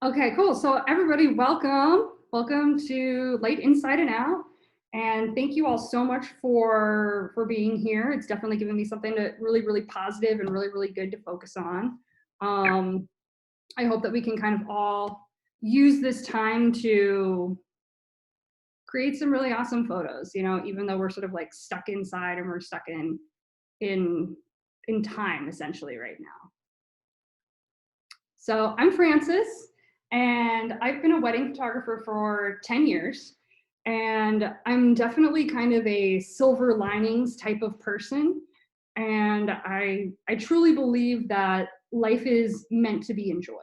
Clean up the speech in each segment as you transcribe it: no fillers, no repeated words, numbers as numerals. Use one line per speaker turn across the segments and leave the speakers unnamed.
Okay, cool. So everybody, welcome. Welcome to Light Inside and Out. And thank you all so much for being here. It's definitely given me something to really positive and really good to focus on. I hope that we can kind of all use this time to create some really awesome photos, even though we're sort of like stuck inside and we're stuck in time essentially right now. So I'm Frances, and I've been a wedding photographer for 10 years. And I'm definitely kind of a silver linings type of person. And I truly believe that life is meant to be enjoyed.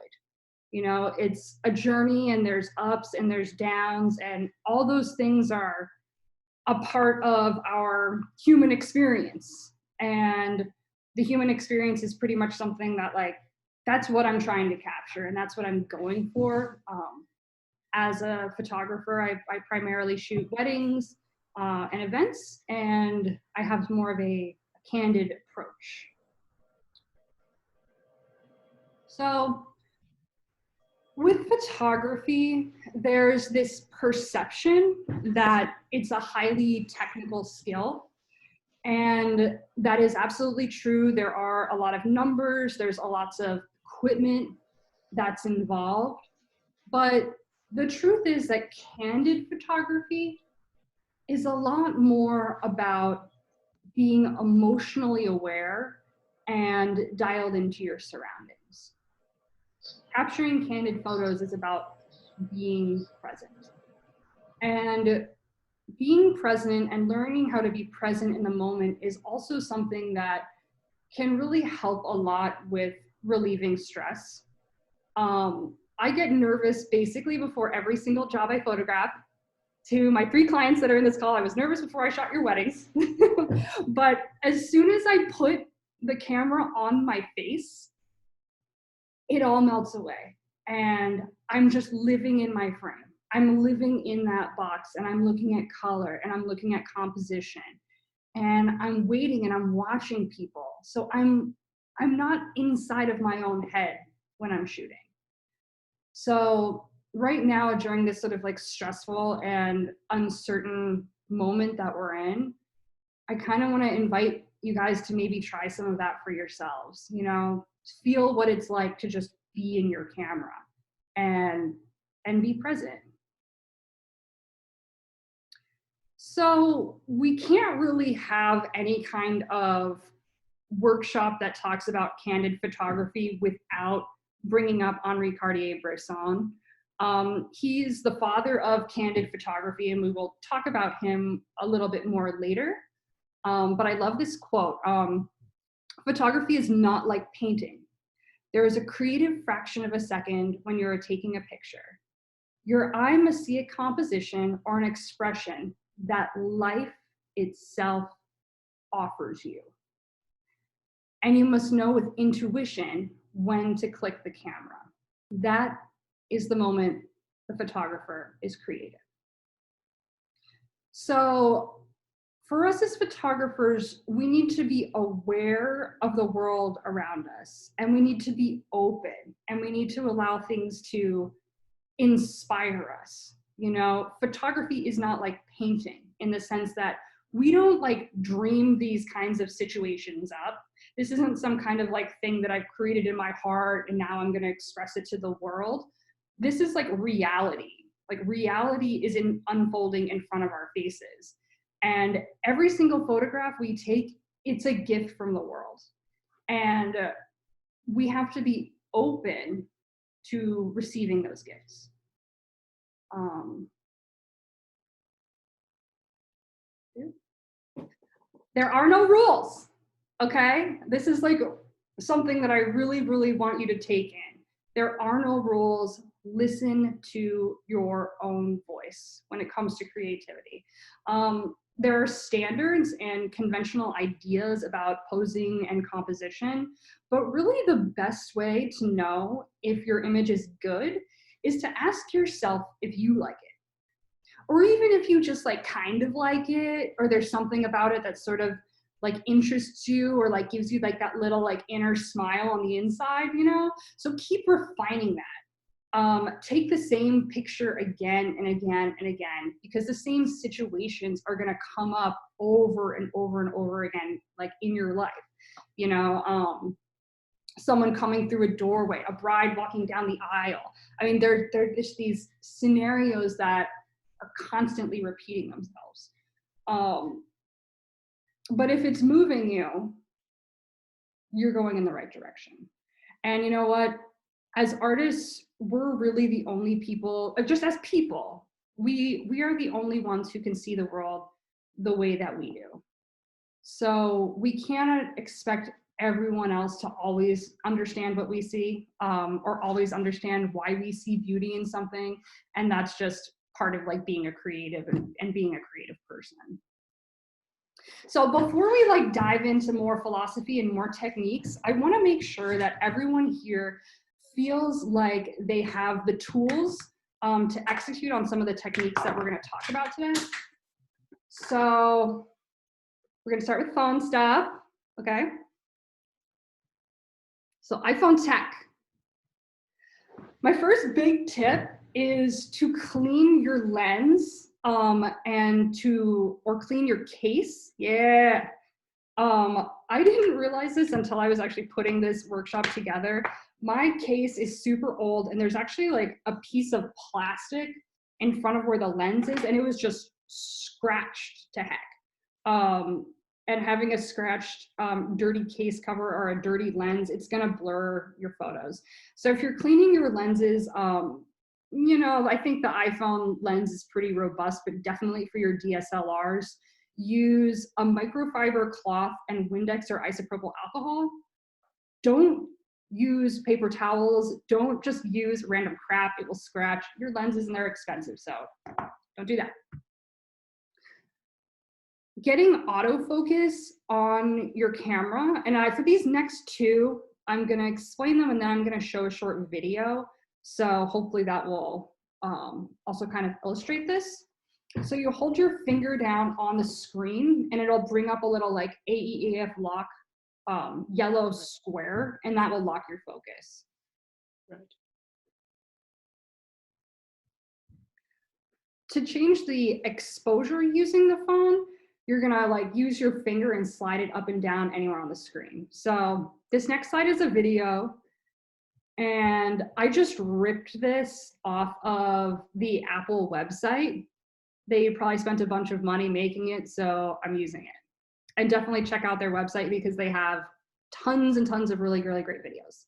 It's a journey and there's ups and there's downs, and all those things are a part of our human experience. And the human experience is pretty much something that that's what I'm trying to capture, and that's what I'm going for. As a photographer, I primarily shoot weddings and events, and I have more of a candid approach. So with photography, there's this perception that it's a highly technical skill. And that is absolutely true. There are a lot of numbers, there's lots of equipment that's involved. But the truth is that candid photography is a lot more about being emotionally aware and dialed into your surroundings. Capturing candid photos is about being present. And being present and learning how to be present in the moment is also something that can really help a lot with relieving stress. I get nervous basically before every single job I photograph. To my 3 clients that are in this call, I was nervous before I shot your weddings. But as soon as I put the camera on my face, it all melts away. And I'm just living in my frame. I'm living in that box, and I'm looking at color, and I'm looking at composition, and I'm waiting and I'm watching people. So I'm not inside of my own head when I'm shooting. So right now, during this sort of like stressful and uncertain moment that we're in, I kind of want to invite you guys to maybe try some of that for yourselves. Feel what it's like to just be in your camera and be present. So we can't really have any kind of workshop that talks about candid photography without bringing up Henri Cartier-Bresson. He's the father of candid photography, and we will talk about him a little bit more later. But I love this quote. Photography is not like painting. There is a creative fraction of a second when you are taking a picture. Your eye must see a composition or an expression that life itself offers you. And you must know with intuition when to click the camera. That is the moment the photographer is creative. So for us as photographers, we need to be aware of the world around us, and we need to be open, and we need to allow things to inspire us. Photography is not like painting in the sense that we don't like dream these kinds of situations up. This isn't some kind of like thing that I've created in my heart and now I'm going to express it to the world. This is like reality. Like reality is unfolding in front of our faces. And every single photograph we take, it's a gift from the world. And we have to be open to receiving those gifts. There are no rules, okay? This is like something that I really want you to take in. There are no rules. Listen to your own voice when it comes to creativity. There are standards and conventional ideas about posing and composition, but really the best way to know if your image is good is to ask yourself if you like it. Or even if you just like kind of like it, or there's something about it that sort of like interests you, or like gives you like that little like inner smile on the inside, So keep refining that. take the same picture again and again and again, because the same situations are going to come up over and over and over again, like in your life. You know, someone coming through a doorway, a bride walking down the aisle. I mean, they're just these scenarios that are constantly repeating themselves. But if it's moving you, you're going in the right direction. And you know what? As artists, we're really the only people, just as people, we are the only ones who can see the world the way that we do. So we cannot expect everyone else to always understand what we see, or always understand why we see beauty in something. And that's just part of like being a creative and being a creative person. So before we like dive into more philosophy and more techniques, I want to make sure that everyone here feels like they have the tools to execute on some of the techniques that we're going to talk about today. So we're going to start with phone stuff, okay? So iPhone tech. My first big tip is to clean your lens or clean your case. Yeah. I didn't realize this until I was actually putting this workshop together. My case is super old, and there's actually like a piece of plastic in front of where the lens is, and it was just scratched to heck. And having a scratched, dirty case cover or a dirty lens, it's gonna blur your photos. So if you're cleaning your lenses, you know, I think the iPhone lens is pretty robust, but definitely for your DSLRs, use a microfiber cloth and Windex or isopropyl alcohol. Don't use paper towels. Don't just use random crap. It will scratch your lenses and they're expensive, so don't do that. Getting autofocus on your camera, and for these next two, I'm gonna explain them and then I'm gonna show a short video. So hopefully that will also kind of illustrate this. So you hold your finger down on the screen and it'll bring up a little like AEAF lock yellow square, and that will lock your focus. Right. To change the exposure using the phone, you're gonna like use your finger and slide it up and down anywhere on the screen. So this next slide is a video, and I just ripped this off of the Apple website. They probably spent a bunch of money making it, so I'm using it. And definitely check out their website because they have tons and tons of really, really great videos.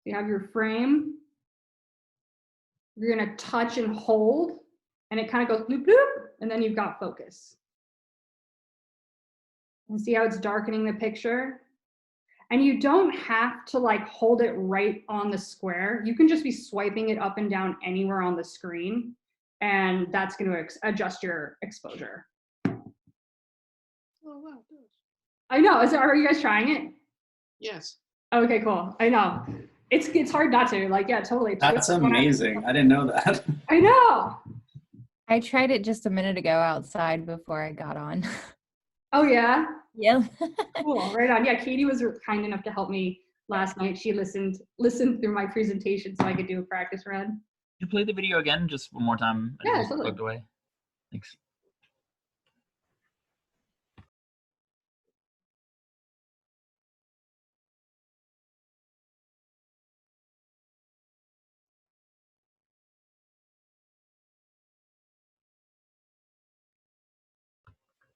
You have your frame. You're gonna touch and hold, and it kind of goes bloop, bloop, and then you've got focus. And see how it's darkening the picture? And you don't have to like hold it right on the square. You can just be swiping it up and down anywhere on the screen, and that's gonna adjust your exposure.
Oh, wow.
I know, are you guys trying it?
Yes.
Okay, cool, I know. It's hard not to, like, yeah, totally.
That's amazing. I didn't know that.
I know.
I tried it just a minute ago outside before I got on.
Oh yeah?
Yeah.
Cool, right on. Yeah, Katie was kind enough to help me last night. She listened through my presentation so I could do a practice run.
You play the video again just one more time?
Yeah,
just
totally.
Clicked away. Thanks.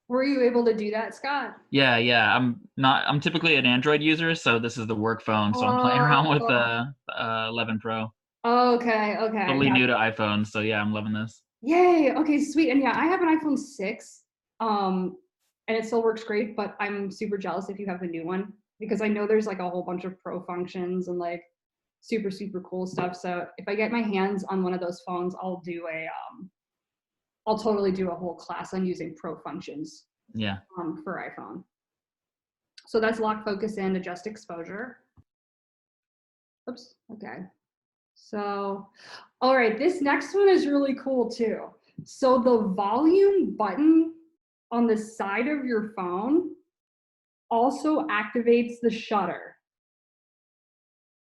Were you able to do that, Scott?
Yeah. I'm typically an Android user, so this is the work phone. So I'm playing around with the 11 Pro.
Okay.
Totally new to iPhone, so yeah, I'm loving this.
Yay. Okay, sweet. And yeah, I have an iPhone 6, and it still works great, but I'm super jealous if you have the new one because I know there's like a whole bunch of pro functions and like super, super cool stuff. So if I get my hands on one of those phones, I'll totally do a whole class on using pro functions.
Yeah.
For iPhone. So that's lock focus and adjust exposure. Oops, okay. So, all right, this next one is really cool too. So the volume button on the side of your phone also activates the shutter.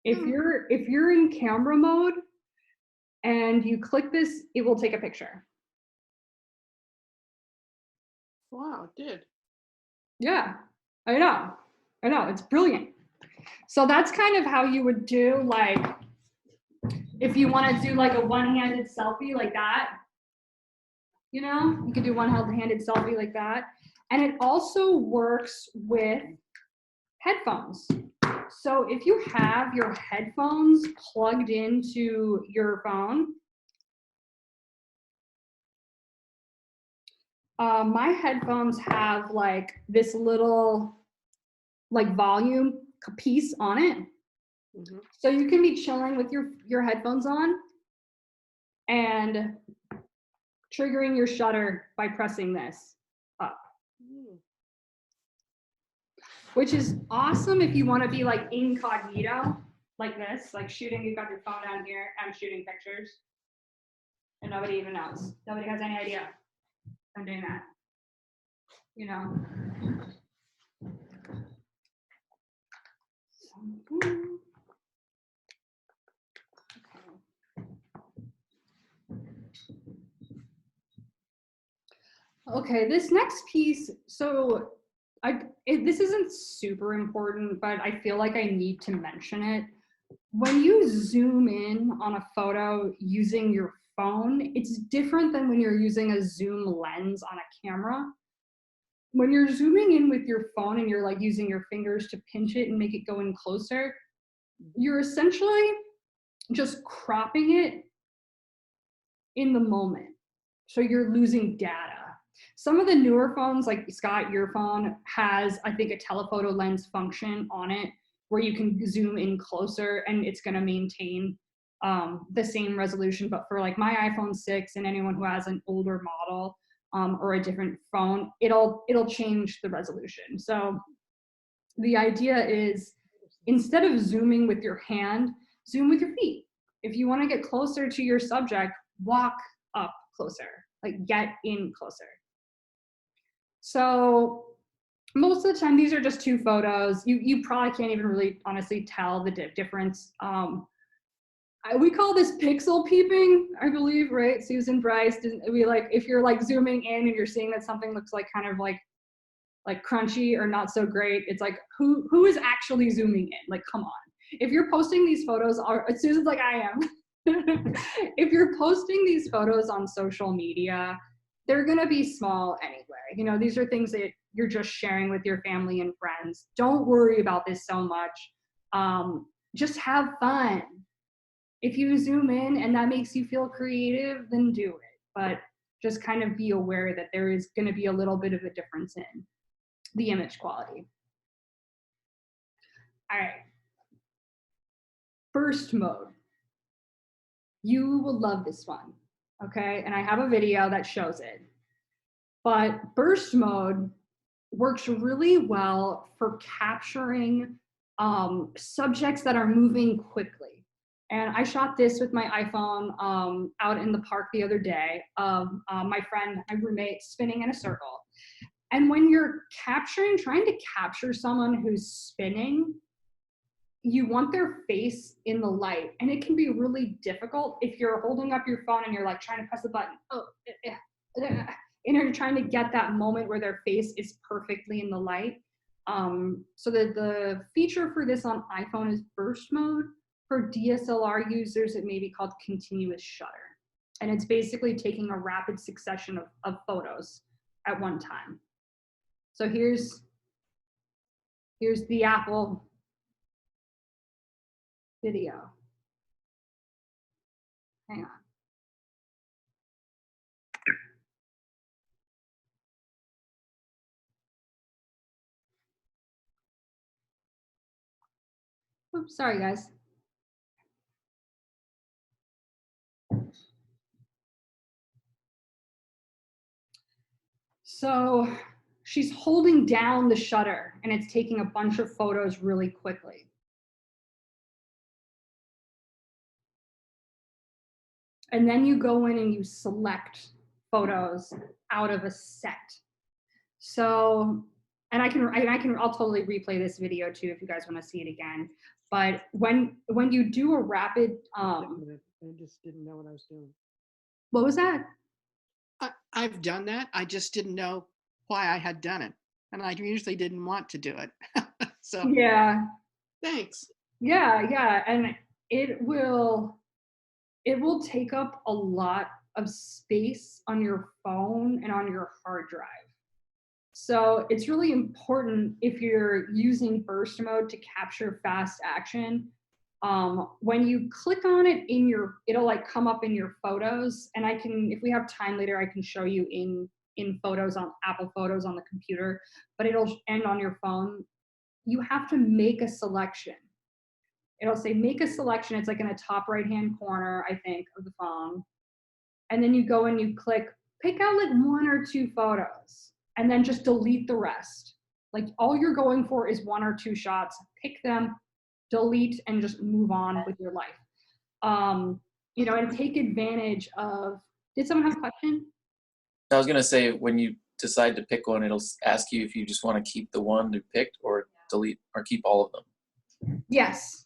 If you're in camera mode and you click this, it will take a picture.
Wow, it did.
Yeah, I know, it's brilliant. So that's kind of how you would do, like, if you want to do like a one-handed selfie like that, you know, you could do one-handed selfie like that. And it also works with headphones. So if you have your headphones plugged into your phone, my headphones have like this little like volume piece on it.
Mm-hmm.
So you can be chilling with your headphones on and triggering your shutter by pressing this up. Which is awesome if you want to be like incognito, like this, like shooting, you've got your phone down here, I'm shooting pictures, and nobody even knows. Nobody has any idea I'm doing that, you know? Okay, this next piece, so this isn't super important, but I feel like I need to mention it. When you zoom in on a photo using your phone, it's different than when you're using a zoom lens on a camera. When you're zooming in with your phone and you're like using your fingers to pinch it and make it go in closer, you're essentially just cropping it in the moment. So you're losing data. Some of the newer phones, like Scott, your phone has, I think, a telephoto lens function on it where you can zoom in closer and it's going to maintain the same resolution. But for like my iPhone 6 and anyone who has an older model or a different phone, it'll change the resolution. So the idea is, instead of zooming with your hand, zoom with your feet. If you want to get closer to your subject, walk up closer, like get in closer. So most of the time, these are just two photos. You probably can't even really honestly tell the difference. We call this pixel peeping, I believe, right? Susan Bryce, we like, if you're like zooming in and you're seeing that something looks like kind of like crunchy or not so great, it's like, who is actually zooming in? Like, come on. If you're posting these photos, Susan's like, I am. If you're posting these photos on social media, they're gonna be small anyway. You know, these are things that you're just sharing with your family and friends. Don't worry about this so much. Just have fun. If you zoom in and that makes you feel creative, then do it. But just kind of be aware that there is gonna be a little bit of a difference in the image quality. All right. Burst mode. You will love this one, okay? And I have a video that shows it. But burst mode works really well for capturing subjects that are moving quickly. And I shot this with my iPhone out in the park the other day of my friend, my roommate, spinning in a circle. And when you're trying to capture someone who's spinning, you want their face in the light. And it can be really difficult if you're holding up your phone and you're like trying to press the button. And you're trying to get that moment where their face is perfectly in the light. So the feature for this on iPhone is burst mode. For DSLR users, it may be called continuous shutter. And it's basically taking a rapid succession of photos at one time. So here's the Apple video. Hang on. Oops, sorry guys. So she's holding down the shutter and it's taking a bunch of photos really quickly. And then you go in and you select photos out of a set. So and I'll totally replay this video too if you guys want to see it again. But when you do a rapid,
I just didn't know what I was doing.
what was that?
I've done that. I just didn't know why I had done it. And I usually didn't want to do it. So
Yeah,
thanks.
yeah, and it will take up a lot of space on your phone and on your hard drive. So it's really important if you're using burst mode to capture fast action. When you click on it it'll like come up in your photos, and if we have time later, I can show you in photos on Apple Photos on the computer, but it'll end on your phone. You have to make a selection. It'll say make a selection. It's like in the top right-hand corner, I think, of the phone. And then you go and you pick out like 1 or 2 photos, and then just delete the rest. Like all you're going for is 1 or 2 shots. Pick them, delete, and just move on with your life. And take advantage of. Did someone have a question?
I was going to say, when you decide to pick one, it'll ask you if you just want to keep the one you picked or delete or keep all of them.
Yes.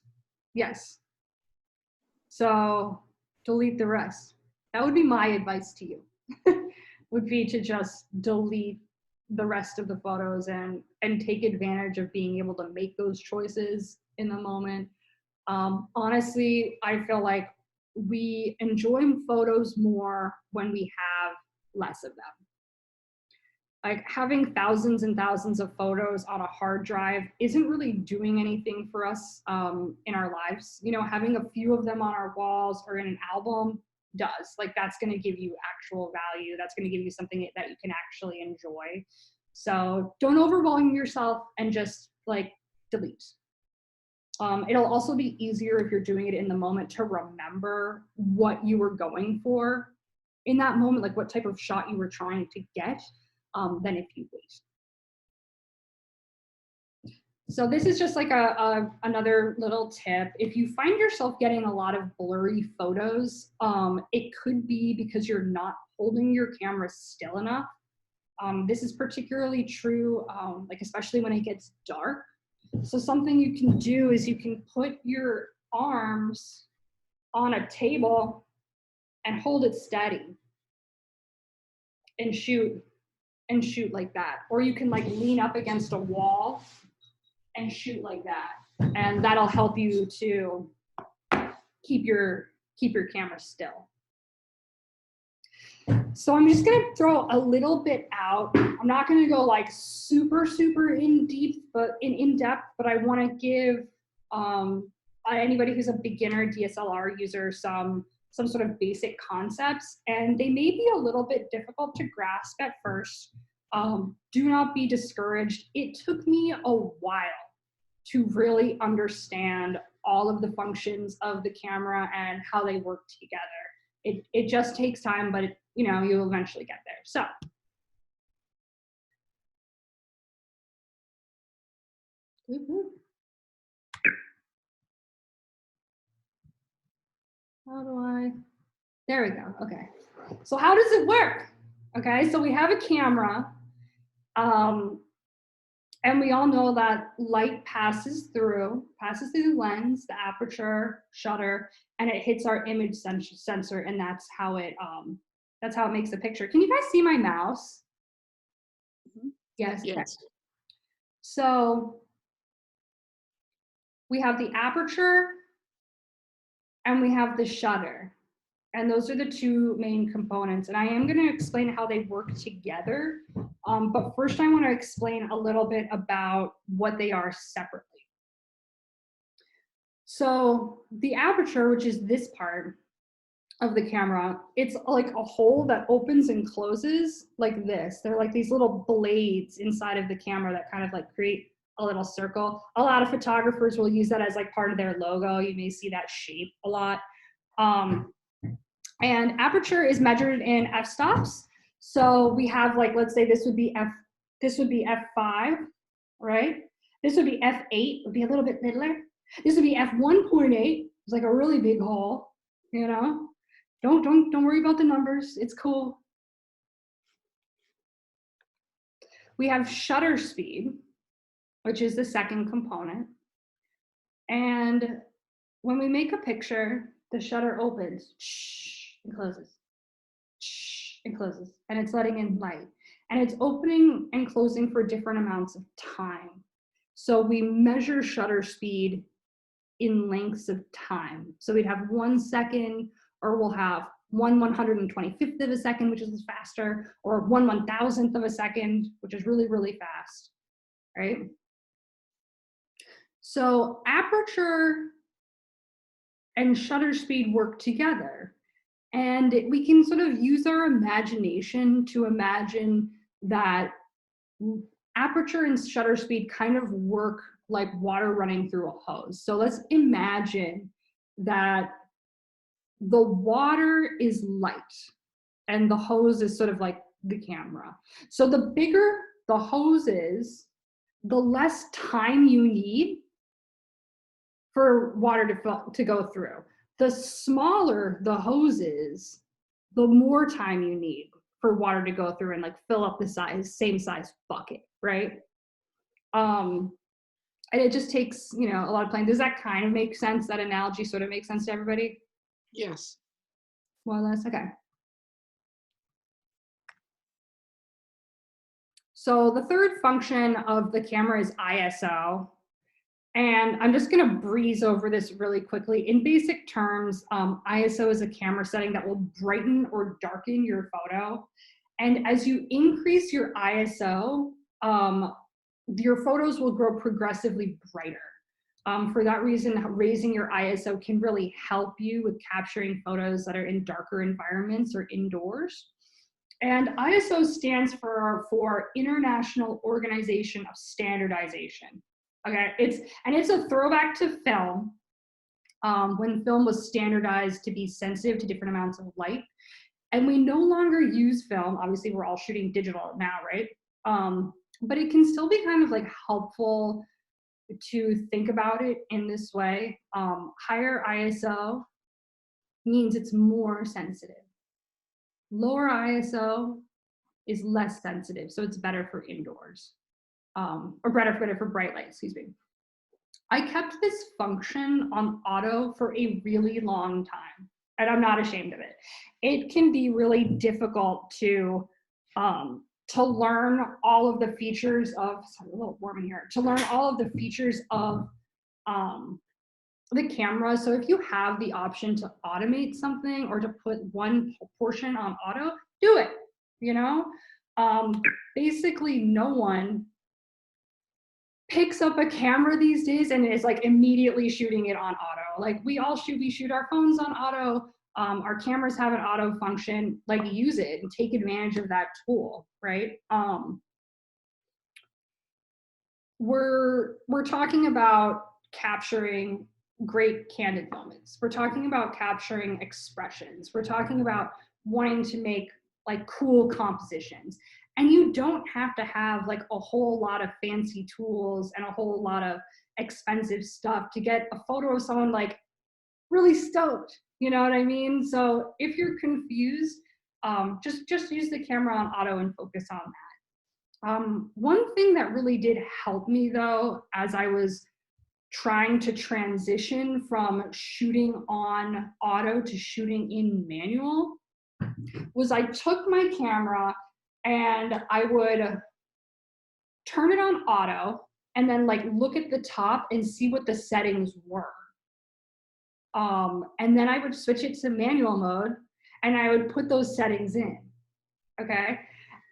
So delete the rest. That would be my advice to you. Would be to just delete the rest of the photos and take advantage of being able to make those choices in the moment. Honestly, I feel like we enjoy photos more when we have less of them. Like having thousands and thousands of photos on a hard drive isn't really doing anything for us in our lives. Having a few of them on our walls or in an album does. Like that's going to give you actual value. That's going to give you something that you can actually enjoy. So don't overwhelm yourself and just like delete. It'll also be easier if you're doing it in the moment to remember what you were going for in that moment, like what type of shot you were trying to get, than if you wait. So this is just like another little tip. If you find yourself getting a lot of blurry photos, it could be because you're not holding your camera still enough. This is particularly true, like especially when it gets dark. So something you can do is you can put your arms on a table and hold it steady and shoot like that. Or you can like lean up against a wall and shoot like that. And that'll help you to keep your camera still. So I'm just gonna throw a little bit out. I'm not gonna go like super in depth, but I want to give anybody who's a beginner DSLR user some sort of basic concepts, and they may be a little bit difficult to grasp at first. Do not be discouraged. It took me a while to really understand all of the functions of the camera and how they work together. It just takes time, but you'll eventually get there. So there we go. Okay. So how does it work? Okay, so we have a camera, and we all know that light passes through the lens, the aperture, shutter, and it hits our image sensor, and that's how it makes the picture. Can you guys see my mouse? Yes.
Yes.
Okay. So we have the aperture and we have the shutter. And those are the two main components. And I am going to explain how they work together. But first I want to explain a little bit about what they are separately. So the aperture, which is this part of the camera, it's like a hole that opens and closes like this. They're like these little blades inside of the camera that kind of like create a little circle. A lot of photographers will use that as like part of their logo. You may see that shape a lot. And aperture is measured in f-stops. So we have like, let's say this would be f5, right? This would be f8, would be a little bit littler. This would be f1.8, it's like a really big hole, Don't worry about the numbers, it's cool. We have shutter speed, which is the second component. And when we make a picture, the shutter opens, shh, and closes, shh, and closes, and it's letting in light. And it's opening and closing for different amounts of time. So we measure shutter speed in lengths of time. So we'd have 1 second, or we'll have 1/125th of a second, which is faster, or 1/1000th of a second, which is really, really fast, right? So aperture and shutter speed work together. And we can sort of use our imagination to imagine that aperture and shutter speed kind of work like water running through a hose. So let's imagine that the water is light and the hose is sort of like the camera. So the bigger the hose is, the less time you need for water to go through. The smaller the hose is, the more time you need for water to go through and like fill up the same size bucket, right? And it just takes, you know, a lot of playing. Does that kind of make sense? That analogy sort of makes sense to everybody?
Yes.
More or less, okay. So the third function of the camera is ISO. And I'm just gonna breeze over this really quickly. In basic terms, ISO is a camera setting that will brighten or darken your photo. And as you increase your ISO, your photos will grow progressively brighter. For that reason, raising your ISO can really help you with capturing photos that are in darker environments or indoors. And ISO stands for International Organization of Standardization. Okay, it's a throwback to film, when film was standardized to be sensitive to different amounts of light. And we no longer use film. Obviously, we're all shooting digital now, right? But it can still be kind of like helpful to think about it in this way. Higher ISO means it's more sensitive. Lower ISO is less sensitive, so it's better for indoors. Or better for bright light, excuse me. I kept this function on auto for a really long time, and I'm not ashamed of it. It can be really difficult to learn all of the features of, sorry, a little warm in here, to learn all of the features of the camera. So if you have the option to automate something or to put one portion on auto, do it, you know? Basically, no one picks up a camera these days and is like immediately shooting it on auto. Like we shoot our phones on auto. Our cameras have an auto function. Like use it and take advantage of that tool, right? We're talking about capturing great candid moments. We're talking about capturing expressions. We're talking about wanting to make like cool compositions. And you don't have to have like a whole lot of fancy tools and a whole lot of expensive stuff to get a photo of someone like really stoked. You know what I mean? So if you're confused, just use the camera on auto and focus on that. One thing that really did help me though, as I was trying to transition from shooting on auto to shooting in manual, was I took my camera and I would turn it on auto and then like look at the top and see what the settings were. And then I would switch it to manual mode and I would put those settings in, okay?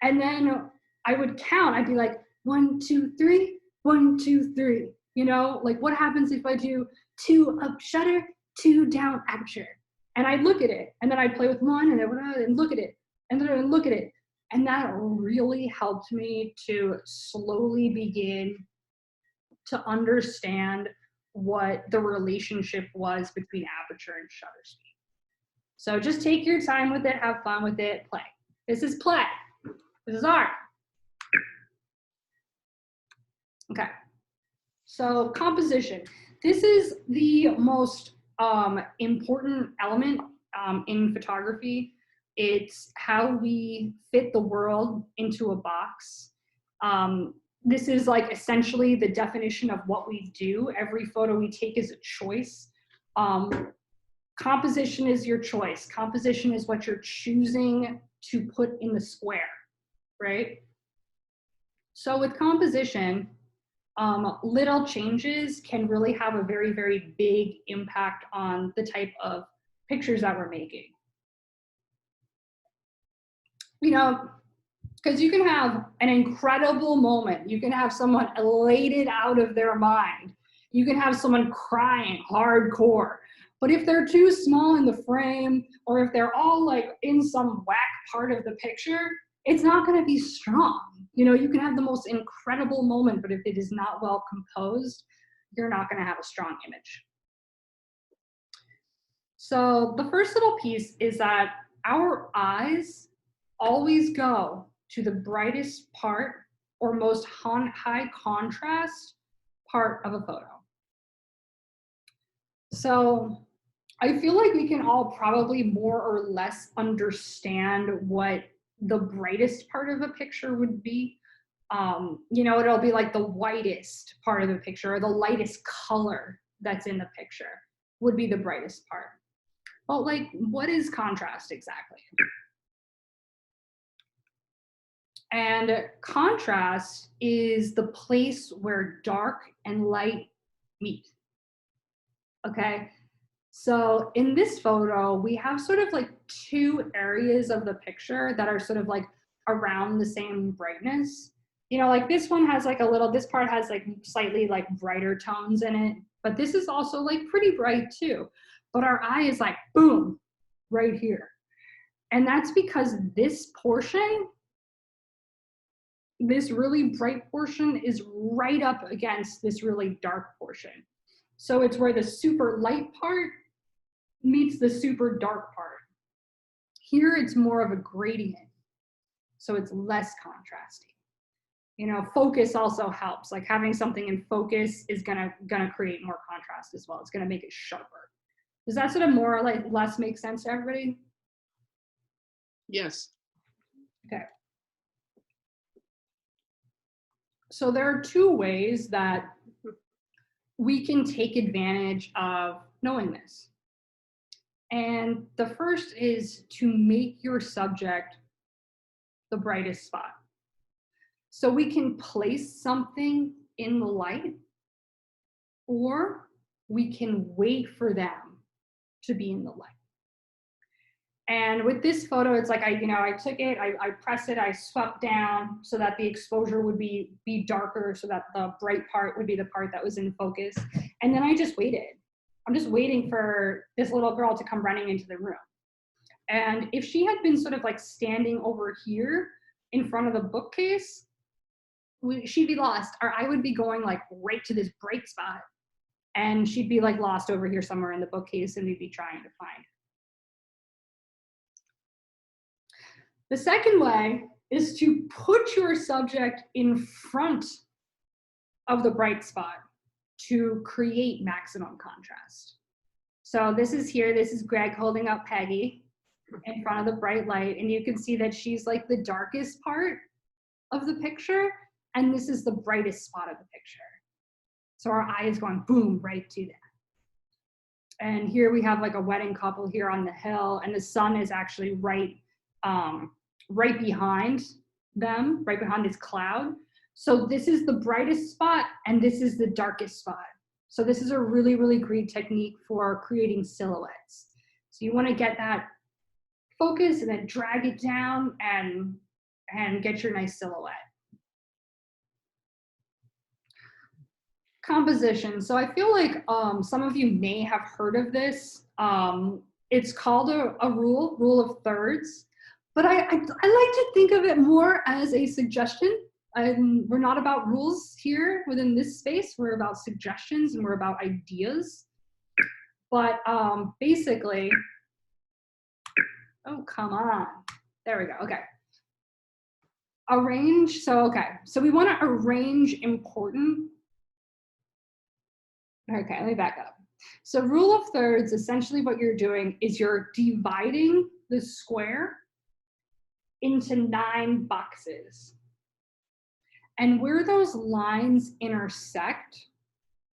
And then I would count, I'd be like, 1, 2, 3, 1, 2, 3. You know, like what happens if I do 2 up shutter, 2 down aperture? And I'd look at it and then I'd play with one and then look at it and then look at it. And that really helped me to slowly begin to understand what the relationship was between aperture and shutter speed. So just take your time with it, have fun with it, play. This is play. This is art. Okay. So composition. This is the most important element in photography. It's how we fit the world into a box. This is like essentially the definition of what we do. Every photo we take is a choice. Composition is your choice. Composition is what you're choosing to put in the square, right? So with composition, little changes can really have a very, very big impact on the type of pictures that we're making. You know, because you can have an incredible moment. You can have someone elated out of their mind. You can have someone crying hardcore. But if they're too small in the frame, or if they're all like in some whack part of the picture, it's not going to be strong. You know, you can have the most incredible moment, but if it is not well composed, you're not going to have a strong image. So the first little piece is that our eyes always go to the brightest part or most high contrast part of a photo. So I feel like we can all probably more or less understand what the brightest part of a picture would be. You know, it'll be like the whitest part of the picture, or the lightest color that's in the picture would be the brightest part. But like, what is contrast exactly? And contrast is the place where dark and light meet. Okay, so in this photo, we have sort of like two areas of the picture that are sort of like around the same brightness. You know, like this one has like a little, this part has like slightly like brighter tones in it, but this is also like pretty bright too. But our eye is like, boom, right here. And that's because this portion, this really bright portion is right up against this really dark portion. So it's where the super light part meets the super dark part. Here it's more of a gradient, so it's less contrasty. You know, focus also helps. Like having something in focus is gonna create more contrast as well. It's gonna make it sharper. Does that sort of more or less make sense to everybody?
Yes.
Okay. So there are two ways that we can take advantage of knowing this. And the first is to make your subject the brightest spot. So we can place something in the light, or we can wait for them to be in the light. And with this photo, it's like I took it, I pressed it, I swept down so that the exposure would be darker, so that the bright part would be the part that was in focus. And then I just waited. I'm just waiting for this little girl to come running into the room. And if she had been sort of like standing over here in front of the bookcase, she'd be lost. Or I would be going like right to this bright spot, and she'd be like lost over here somewhere in the bookcase, and we'd be trying to find. The second way is to put your subject in front of the bright spot to create maximum contrast. So this is here, this is Greg holding up Peggy in front of the bright light, and you can see that she's like the darkest part of the picture, and this is the brightest spot of the picture. So our eye is going boom right to that. And here we have like a wedding couple here on the hill, and the sun is actually right behind them, right behind this cloud. So this is the brightest spot, and this is the darkest spot. So this is a really, really great technique for creating silhouettes. So you want to get that focus and then drag it down and get your nice silhouette. Composition. So I feel like some of you may have heard of this. It's called a rule of thirds. But I like to think of it more as a suggestion. We're not about rules here within this space. We're about suggestions, and we're about ideas. But basically, oh, come on. There we go. Okay. Arrange. So we want to arrange important. Okay, let me back up. So rule of thirds, essentially what you're doing is you're dividing the square into 9 boxes. And where those lines intersect,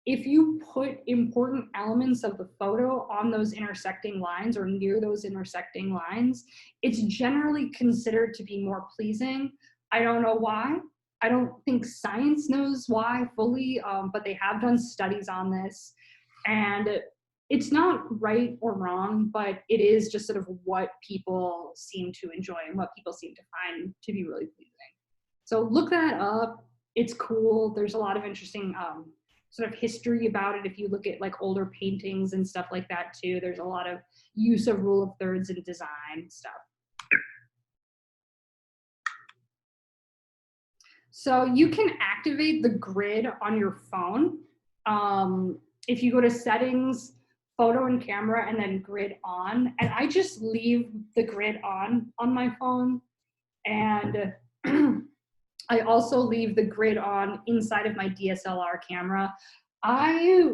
if you put important elements of the photo on those intersecting lines or near those intersecting lines, it's generally considered to be more pleasing. I don't know why. I don't think science knows why fully, but they have done studies on this. And it's not right or wrong, but it is just sort of what people seem to enjoy and what people seem to find to be really pleasing. So look that up. It's cool. There's a lot of interesting sort of history about it. If you look at like older paintings and stuff like that too, there's a lot of use of rule of thirds in design stuff. So you can activate the grid on your phone. If you go to settings, photo and camera, and then grid on, and I just leave the grid on my phone. And I also leave the grid on inside of my DSLR camera. I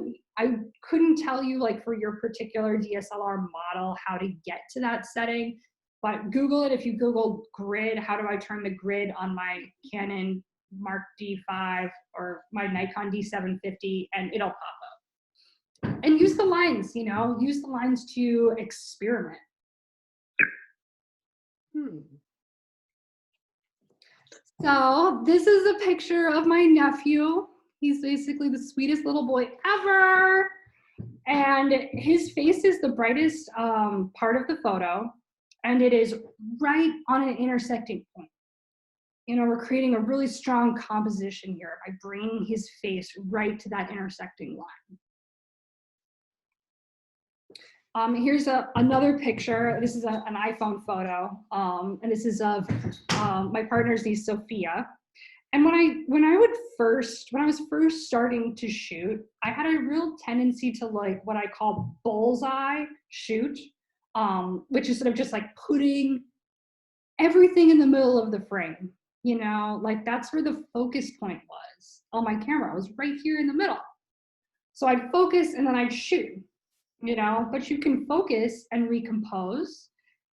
couldn't tell you like for your particular DSLR model how to get to that setting, but Google it. If you Google grid, how do I turn the grid on my Canon Mark D5 or my Nikon D750, and it'll pop up. And use the lines, you know, use the lines to experiment. So this is a picture of my nephew. He's basically the sweetest little boy ever. And his face is the brightest part of the photo. And it is right on an intersecting point. You know, we're creating a really strong composition here by bringing his face right to that intersecting line. Here's another picture. This is an iPhone photo, and this is of my partner's niece, Sophia. And when I was first starting to shoot, I had a real tendency to like what I call bullseye shoot, which is sort of just like putting everything in the middle of the frame. You know, like that's where the focus point was on my camera. It was right here in the middle. So I'd focus and then I'd shoot. You know, but you can focus and recompose.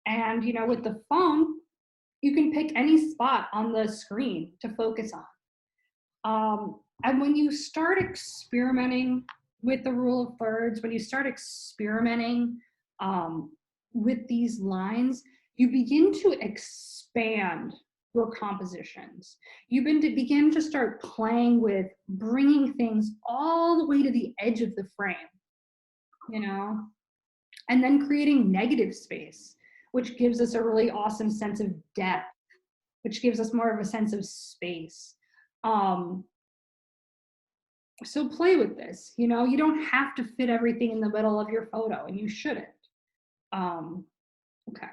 And, you know, with the phone, you can pick any spot on the screen to focus on. And when you start experimenting with the rule of thirds, when you start experimenting with these lines, you begin to expand your compositions. You begin to start playing with bringing things all the way to the edge of the frame. You know, and then creating negative space, which gives us a really awesome sense of depth, which gives us more of a sense of space. So play with this. You know, you don't have to fit everything in the middle of your photo, and you shouldn't. Okay.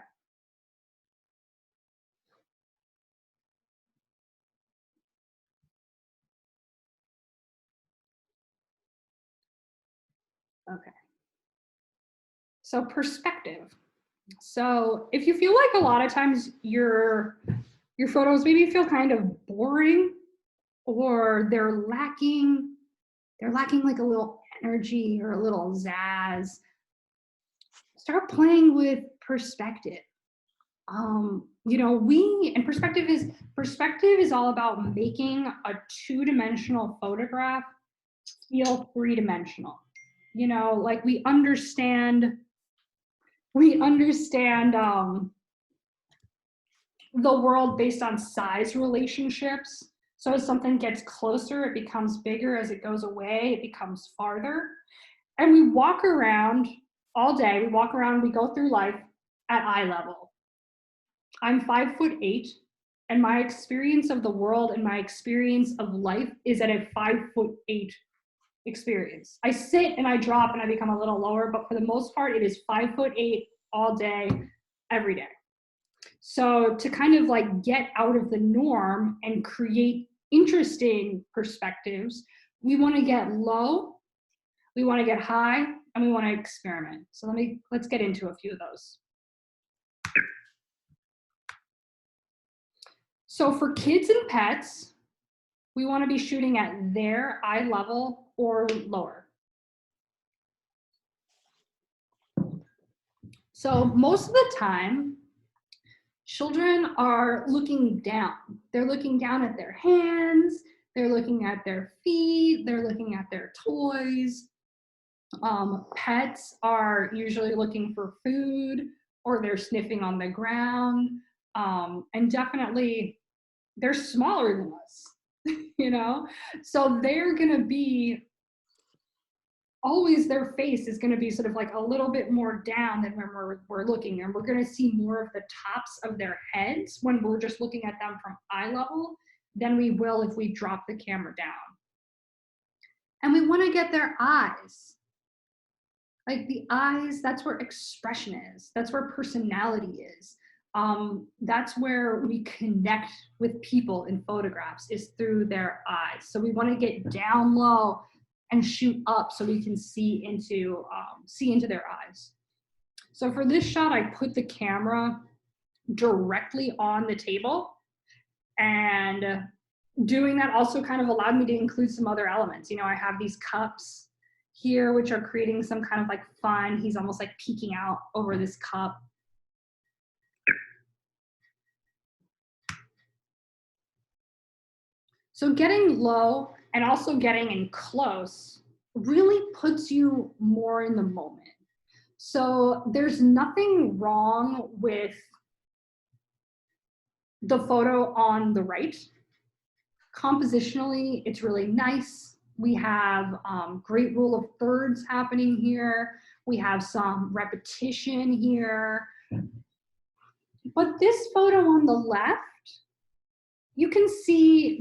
Okay. So perspective. So if you feel like a lot of times your photos maybe feel kind of boring, or they're lacking like a little energy or a little zazz, start playing with perspective. You know, perspective is all about making a two-dimensional photograph feel three-dimensional. You know, like we understand the world based on size relationships. So as something gets closer, it becomes bigger. As it goes away, it becomes farther. And we walk around all day. We go through life at eye level. I'm 5'8", and my experience of the world and my experience of life is at a 5'8" experience. I sit and I drop and I become a little lower, but for the most part, it is 5'8" all day, every day. So to kind of like get out of the norm and create interesting perspectives, we want to get low, we want to get high, and we want to experiment. So let's get into a few of those. So for kids and pets, we want to be shooting at their eye level or lower. So most of the time, Children are looking down. They're looking down at their hands, they're looking at their feet, they're looking at their toys. Pets are usually looking for food or they're sniffing on the ground. And definitely they're smaller than us, you know? So they're gonna be, always their face is gonna be sort of like a little bit more down than when we're looking, and we're gonna see more of the tops of their heads when we're just looking at them from eye level than we will if we drop the camera down. And we wanna get their eyes. Like the eyes, that's where expression is. That's where personality is. That's where we connect with people in photographs, is through their eyes. So we want to get down low and shoot up so we can see into their eyes. So for this shot, I put the camera directly on the table, and doing that also kind of allowed me to include some other elements. You know, I have these cups here, which are creating some kind of like fun. He's almost like peeking out over this cup. So getting low and also getting in close really puts you more in the moment. So there's nothing wrong with the photo on the right. Compositionally, it's really nice. We have great rule of thirds happening here. We have some repetition here. But this photo on the left, you can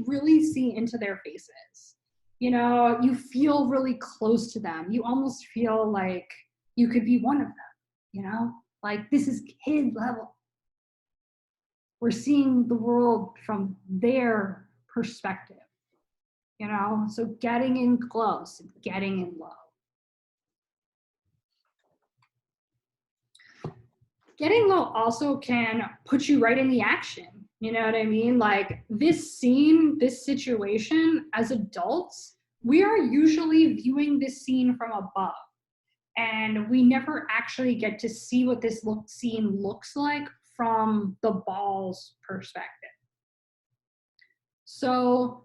really see into their faces. You know, you feel really close to them. You almost feel like you could be one of them, you know? Like, this is kid level. We're seeing the world from their perspective. You know, so getting in close, getting in low. Getting low also can put you right in the action. You know what I mean? Like this scene, this situation, as adults, we are usually viewing this scene from above. And we never actually get to see what this scene looks like from the ball's perspective. So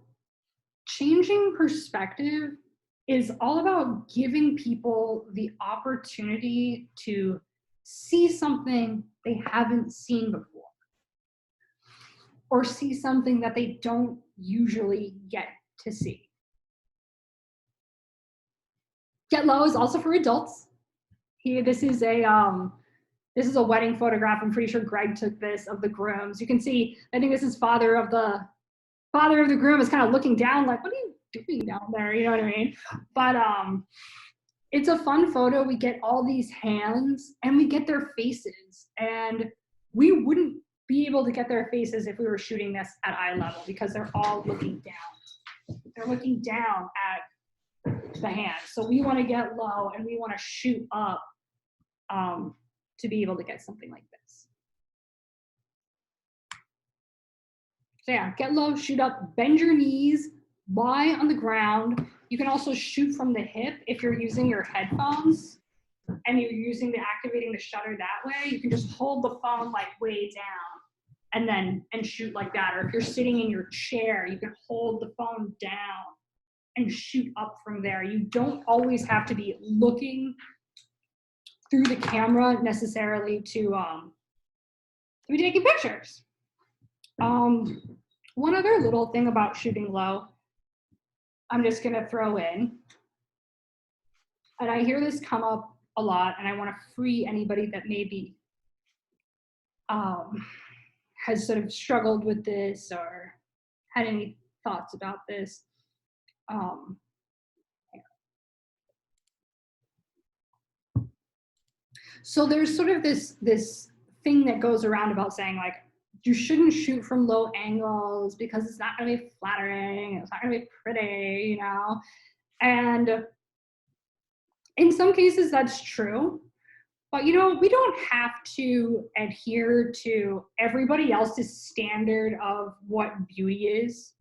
changing perspective is all about giving people the opportunity to see something they haven't seen before, or see something that they don't usually get to see. Get low is also for adults. Here, this is a wedding photograph. I'm pretty sure Greg took this of the grooms. You can see, I think this is father of the groom is kind of looking down like, what are you doing down there? You know what I mean? But it's a fun photo. We get all these hands and we get their faces, and we wouldn't be able to get their faces if we were shooting this at eye level because they're all looking down. They're looking down at the hands. So we want to get low and we want to shoot up to be able to get something like this. So yeah, get low, shoot up, bend your knees, lie on the ground. You can also shoot from the hip if you're using your headphones and you're activating the shutter that way. You can just hold the phone like way down and shoot like that. Or if you're sitting in your chair, you can hold the phone down and shoot up from there. You don't always have to be looking through the camera necessarily to be taking pictures. One other little thing about shooting low, I'm just gonna throw in, and I hear this come up a lot, and I wanna free anybody that maybe has sort of struggled with this or had any thoughts about this. So there's sort of this thing that goes around about saying like, you shouldn't shoot from low angles because it's not gonna be flattering, it's not gonna be pretty, you know? And in some cases that's true, but you know, we don't have to adhere to everybody else's standard of what beauty is.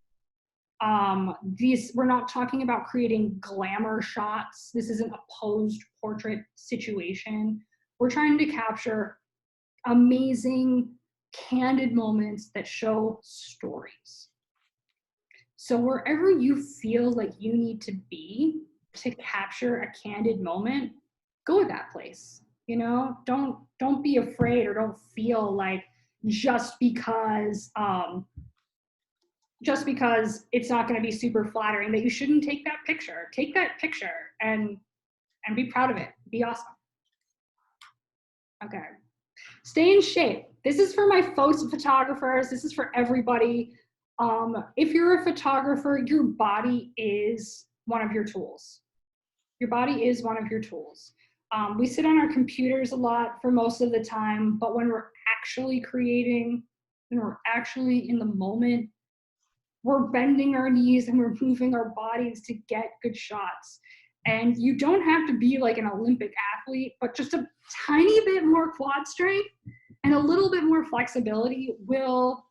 We're not talking about creating glamour shots. This isn't a posed portrait situation. We're trying to capture amazing candid moments that show stories. So wherever you feel like you need to be to capture a candid moment, go to that place. You know, don't be afraid, or don't feel like just because it's not going to be super flattering that you shouldn't take that picture. Take that picture and be proud of it. Be awesome. Okay. Stay in shape. This is for my photographers. This is for everybody. If you're a photographer, your body is one of your tools. Your body is one of your tools. We sit on our computers a lot for most of the time, but when we're actually creating, when we're actually in the moment, we're bending our knees and we're moving our bodies to get good shots. And you don't have to be like an Olympic athlete, but just a tiny bit more quad strength and a little bit more flexibility will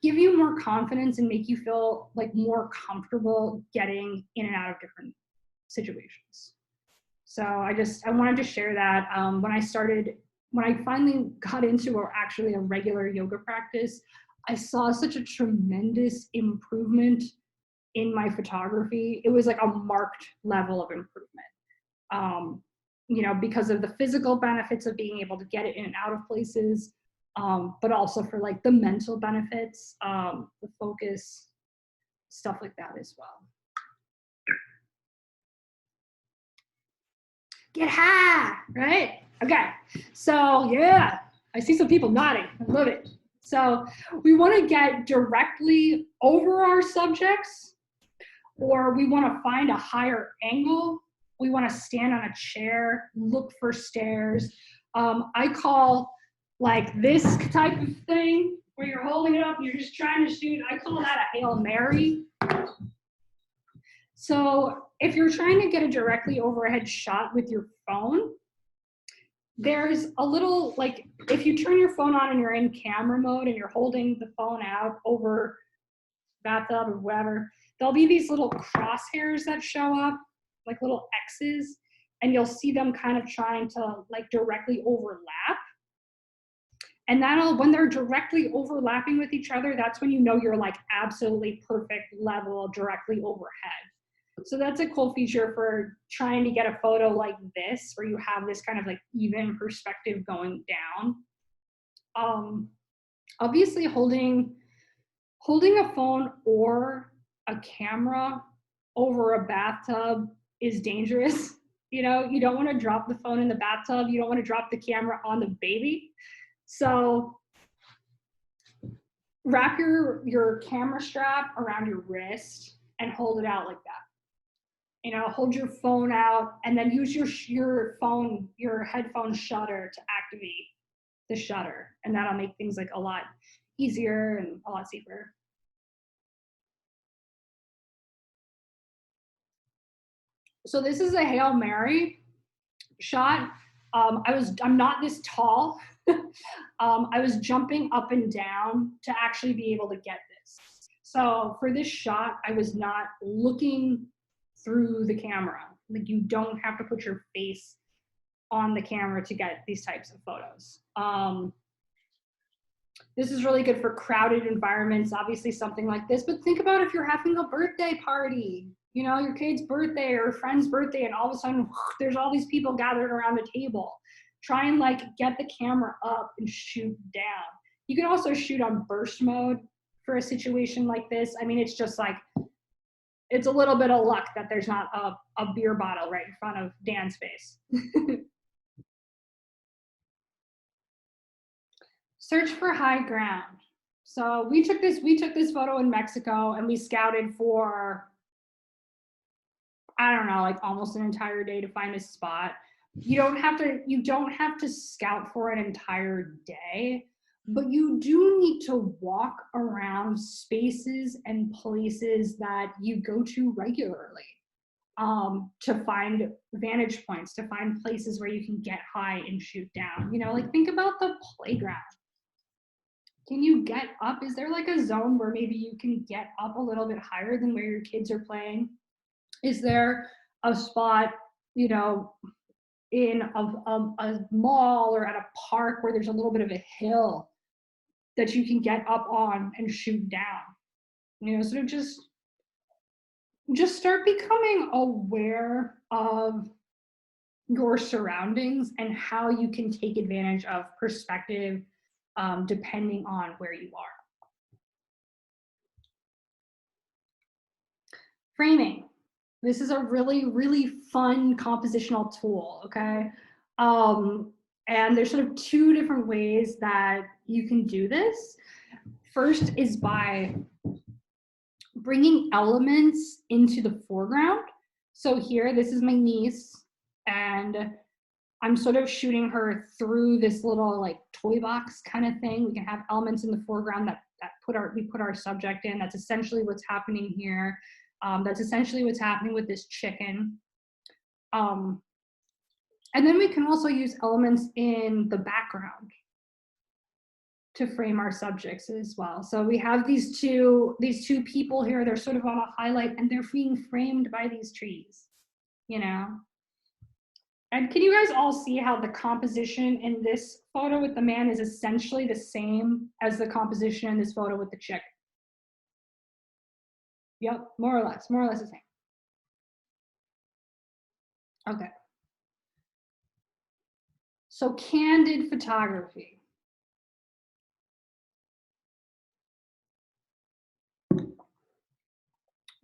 give you more confidence and make you feel like more comfortable getting in and out of different situations. So I wanted to share that. When I finally got into actually a regular yoga practice, I saw such a tremendous improvement in my photography. It was like a marked level of improvement. You know, because of the physical benefits of being able to get it in and out of places, but also for like the mental benefits, the focus, stuff like that as well. Get high, right? Okay, so yeah, I see some people nodding. I love it. So we want to get directly over our subjects, or we want to find a higher angle. We want to stand on a chair, look for stairs. I call like this type of thing where you're holding it up and you're just trying to shoot, I call that a Hail Mary. So if you're trying to get a directly overhead shot with your phone, there's a little, like, if you turn your phone on and you're in camera mode and you're holding the phone out over bathtub or whatever, there'll be these little crosshairs that show up, like little X's, and you'll see them kind of trying to like directly overlap. And when they're directly overlapping with each other, that's when you know you're like absolutely perfect level directly overhead. So that's a cool feature for trying to get a photo like this, where you have this kind of like even perspective going down. Obviously holding a phone or a camera over a bathtub is dangerous. You know, you don't want to drop the phone in the bathtub. You don't want to drop the camera on the baby. So wrap your camera strap around your wrist and hold it out like that. You know, hold your phone out and then use your headphone shutter to activate the shutter. And that'll make things like a lot easier and a lot safer. So this is a Hail Mary shot. I'm not this tall. I was jumping up and down to actually be able to get this. So for this shot, I was not looking through the camera. Like, you don't have to put your face on the camera to get these types of photos. This is really good for crowded environments, obviously something like this, but think about if you're having a birthday party, you know, your kid's birthday or a friend's birthday, and all of a sudden there's all these people gathered around a table. Try and like get the camera up and shoot down. You can also shoot on burst mode for a situation like this. I mean, it's just like, it's a little bit of luck that there's not a beer bottle right in front of Dan's face. Search for high ground. So we took this photo in Mexico and we scouted for, I don't know, like almost an entire day to find a spot. You don't have to scout for an entire day, but you do need to walk around spaces and places that you go to regularly, to find vantage points, to find places where you can get high and shoot down. You know, like think about the playground. Can you get up? Is there like a zone where maybe you can get up a little bit higher than where your kids are playing? Is there a spot, you know, in a mall or at a park where there's a little bit of a hill that you can get up on and shoot down. You know, sort of just start becoming aware of your surroundings and how you can take advantage of perspective depending on where you are. Framing. This is a really, really fun compositional tool, okay? And there's sort of two different ways that you can do this. First is by bringing elements into the foreground. So here, this is my niece, and I'm sort of shooting her through this little like toy box kind of thing. We can have elements in the foreground that we put our subject in. That's essentially what's happening here. That's essentially what's happening with this chicken. And then we can also use elements in the background to frame our subjects as well. So we have these two people here. They're sort of on a highlight, and they're being framed by these trees, you know? And can you guys all see how the composition in this photo with the man is essentially the same as the composition in this photo with the chick? Yep, more or less the same. Okay. So candid photography.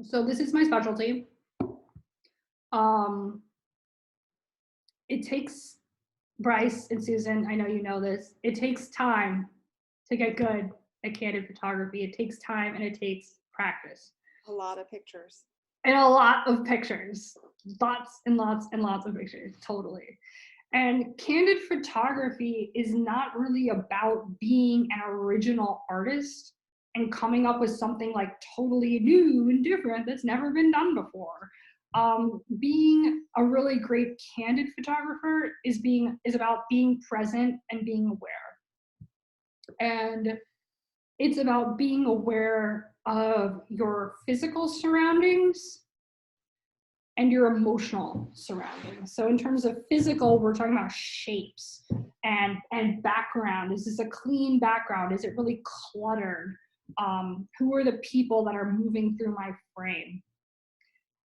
So this is my specialty. It takes, Bryce and Susan, I know you know this, it takes time to get good at candid photography. It takes time and it takes practice.
A lot of pictures.
And a lot of pictures. Lots and lots and lots of pictures, totally. And candid photography is not really about being an original artist and coming up with something like totally new and different that's never been done before. Being a really great candid photographer is about being present and being aware. And it's about being aware of your physical surroundings and your emotional surroundings. So in terms of physical, we're talking about shapes and background. Is this a clean background? Is it really cluttered? Who are the people that are moving through my frame?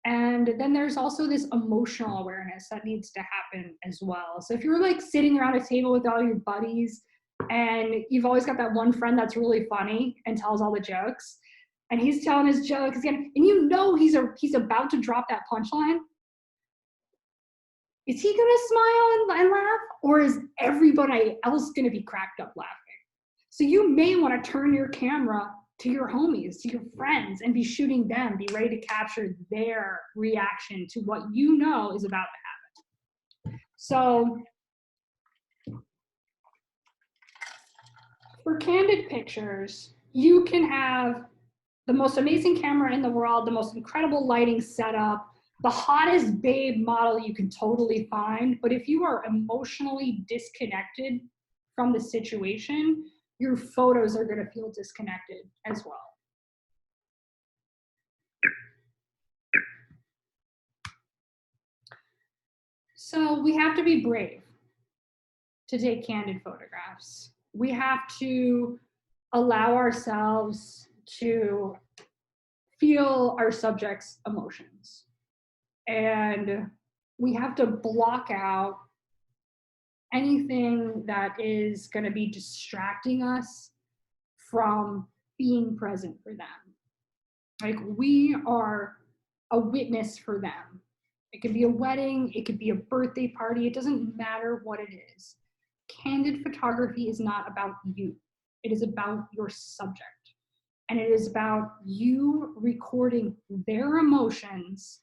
And then there's also this emotional awareness that needs to happen as well. So if you're like sitting around a table with all your buddies and you've always got that one friend that's really funny and tells all the jokes, and he's telling his jokes again, and you know he's about to drop that punchline, is he gonna smile and laugh, or is everybody else gonna be cracked up laughing? So you may wanna turn your camera to your homies, to your friends, and be shooting them, be ready to capture their reaction to what you know is about to happen. So for candid pictures, you can have the most amazing camera in the world, the most incredible lighting setup, the hottest babe model you can totally find, but if you are emotionally disconnected from the situation, your photos are gonna feel disconnected as well. So we have to be brave to take candid photographs. We have to allow ourselves to feel our subject's emotions. And we have to block out anything that is going to be distracting us from being present for them. Like, we are a witness for them. It could be a wedding, it could be a birthday party, it doesn't matter what it is. Candid photography is not about you. It is about your subject. And it is about you recording their emotions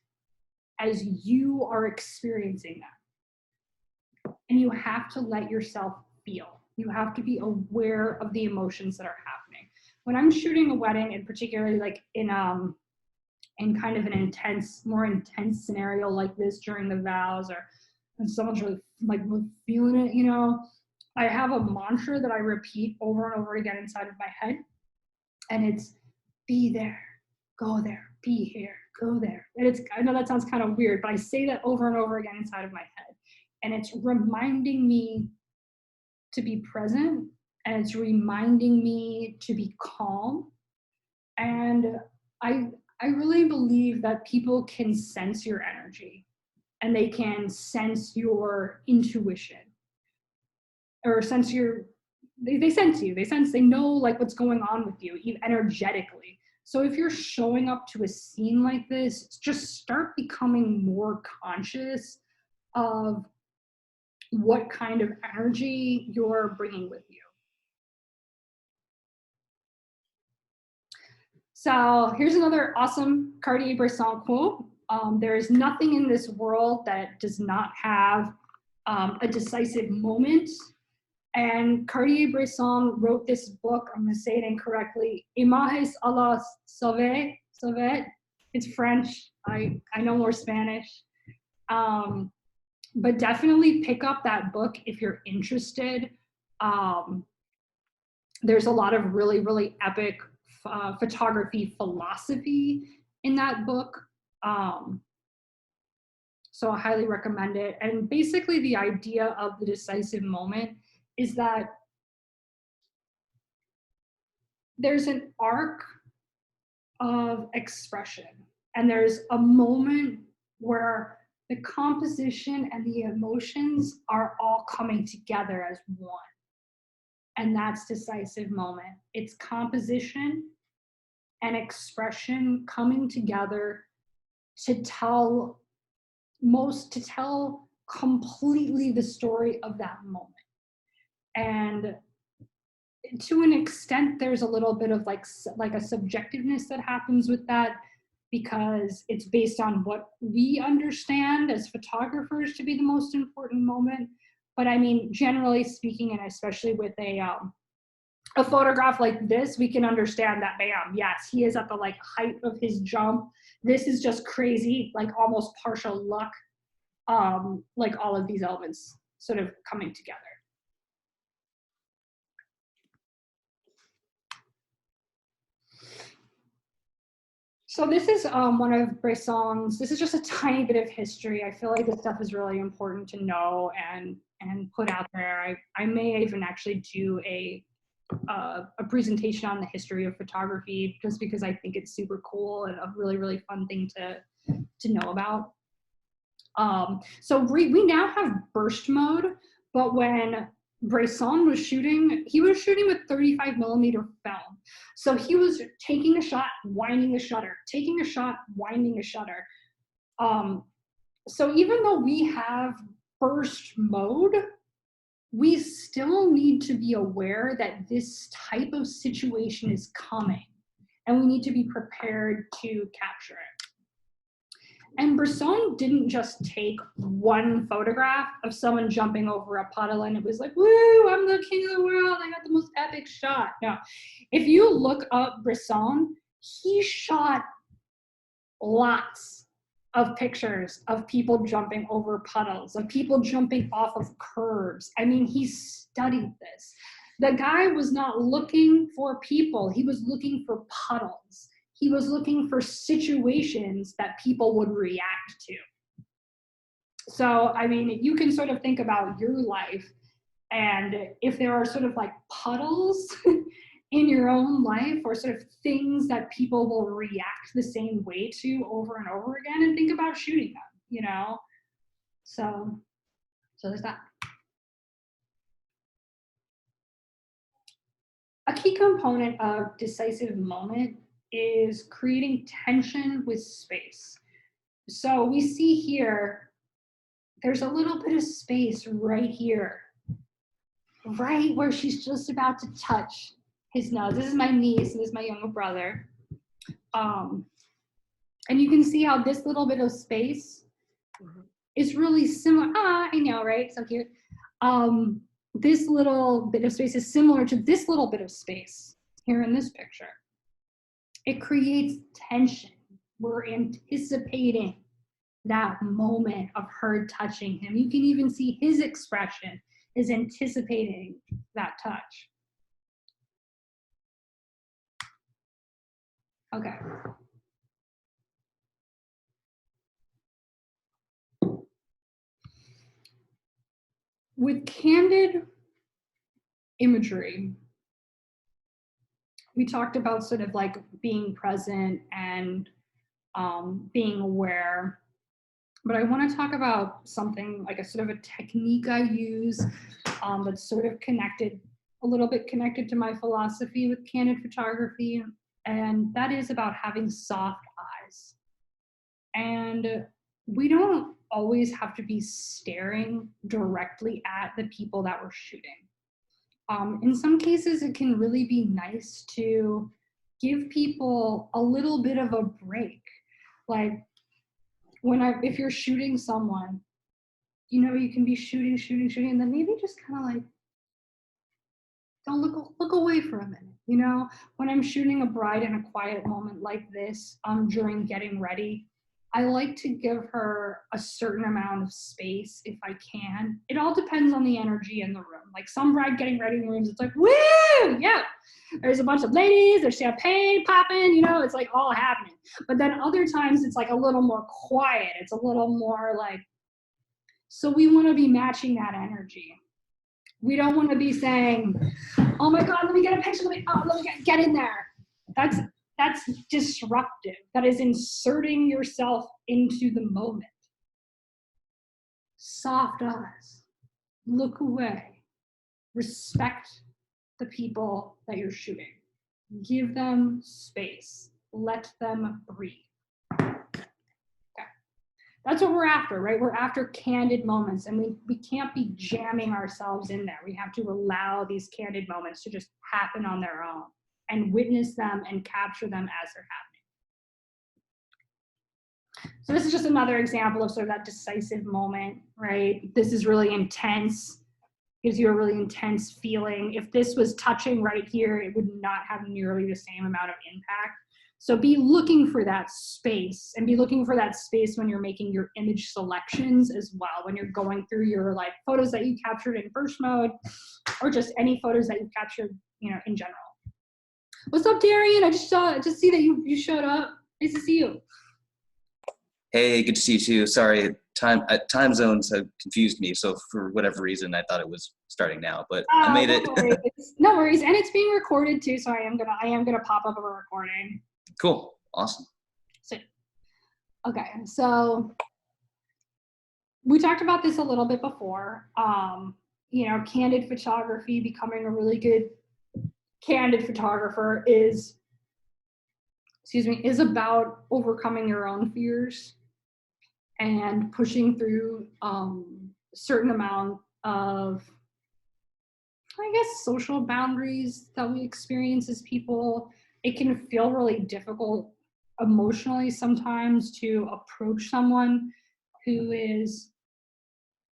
as you are experiencing them. And you have to let yourself feel. You have to be aware of the emotions that are happening. When I'm shooting a wedding, and particularly like in kind of an more intense scenario like this during the vows, or when someone's really like feeling it, you know, I have a mantra that I repeat over and over again inside of my head. And it's be there, go there, be here, go there. And I know that sounds kind of weird, but I say that over and over again inside of my head. And it's reminding me to be present and it's reminding me to be calm. And I really believe that people can sense your energy and they can sense your intuition or sense your, they sense you, they know like what's going on with you energetically. So if you're showing up to a scene like this, just start becoming more conscious of what kind of energy you're bringing with you. So here's another awesome Cartier-Bresson quote. There is nothing in this world that does not have a decisive moment. And Cartier-Bresson wrote this book, I'm gonna say it incorrectly, Images à la Sauvette. It's French, I know more Spanish. But definitely pick up that book if you're interested. There's a lot of really, really epic photography philosophy in that book. So I highly recommend it. And basically the idea of the decisive moment is that there's an arc of expression and there's a moment where the composition and the emotions are all coming together as one. And that's decisive moment. It's composition and expression coming together to tell completely the story of that moment. And to an extent, there's a little bit of like a subjectiveness that happens with that, because it's based on what we understand as photographers to be the most important moment. But I mean, generally speaking, and especially with a photograph like this, we can understand that, bam, yes, he is at the like height of his jump. This is just crazy, like almost partial luck, like all of these elements sort of coming together. So this is one of Bresson's, this is just a tiny bit of history. I feel like this stuff is really important to know and put out there. I may even actually do a presentation on the history of photography, just because I think it's super cool and a really, really fun thing to know about. So we now have burst mode, but when Bresson was shooting, he was shooting with 35mm film. So he was taking a shot, winding the shutter, taking a shot, winding a shutter. So even though we have burst mode, we still need to be aware that this type of situation is coming, and we need to be prepared to capture it. And Bresson didn't just take one photograph of someone jumping over a puddle and it was like, woo, I'm the king of the world, I got the most epic shot. No, if you look up Bresson, he shot lots of pictures of people jumping over puddles, of people jumping off of curbs. I mean, he studied this. The guy was not looking for people, he was looking for puddles. He was looking for situations that people would react to. So, I mean, you can sort of think about your life, and if there are sort of like puddles in your own life, or sort of things that people will react the same way to over and over again, and think about shooting them, you know? So there's that. A key component of decisive moment is creating tension with space. So we see here, there's a little bit of space right here, right where she's just about to touch his nose. This is my niece, and this is my younger brother. And you can see how this little bit of space is really similar. I know, right? So cute. This little bit of space is similar to this little bit of space here in this picture. It creates tension. We're anticipating that moment of her touching him. You can even see his expression is anticipating that touch. Okay. With Candid, imagery. We talked about sort of like being present and being aware, but I want to talk about something like a sort of a technique I use that's sort of connected, a little bit connected to my philosophy with candid photography, and that is about having soft eyes. And we don't always have to be staring directly at the people that we're shooting. In some cases, it can really be nice to give people a little bit of a break. Like if you're shooting someone, you know, you can be shooting, and then maybe just kind of like, don't look away for a minute. You know, when I'm shooting a bride in a quiet moment like this, during getting ready, I like to give her a certain amount of space if I can. It all depends on the energy in the room. Like some bride getting ready in rooms, it's like, woo, yeah. There's a bunch of ladies, there's champagne popping, you know, it's like all happening. But then other times it's like a little more quiet. It's a little more like, so we want to be matching that energy. We don't want to be saying, oh my God, let me get a picture, let me get in there. That's disruptive. That is inserting yourself into the moment. Soft eyes. Look away. Respect the people that you're shooting. Give them space. Let them breathe. Okay. That's what we're after, right? We're after candid moments, and we can't be jamming ourselves in there. We have to allow these candid moments to just happen on their own and witness them and capture them as they're happening. So this is just another example of sort of that decisive moment, right? This is really intense, gives you a really intense feeling. If this was touching right here, it would not have nearly the same amount of impact. So be looking for that space, and be looking for that space when you're making your image selections as well, when you're going through your like photos that you captured in burst mode, or just any photos that you captured, you know, in general. What's up, Darian? I just see that you showed up. Nice to see you.
Hey, good to see you too. Sorry, time zones have confused me. So for whatever reason, I thought it was starting now, but I made it.
No worries, and it's being recorded too. So I am gonna pop up a recording.
Cool, awesome.
So, okay, so we talked about this a little bit before. You know, candid photography, becoming a really good candid photographer is about overcoming your own fears and pushing through a certain amount of, I guess, social boundaries that we experience as people. It can feel really difficult emotionally sometimes to approach someone who is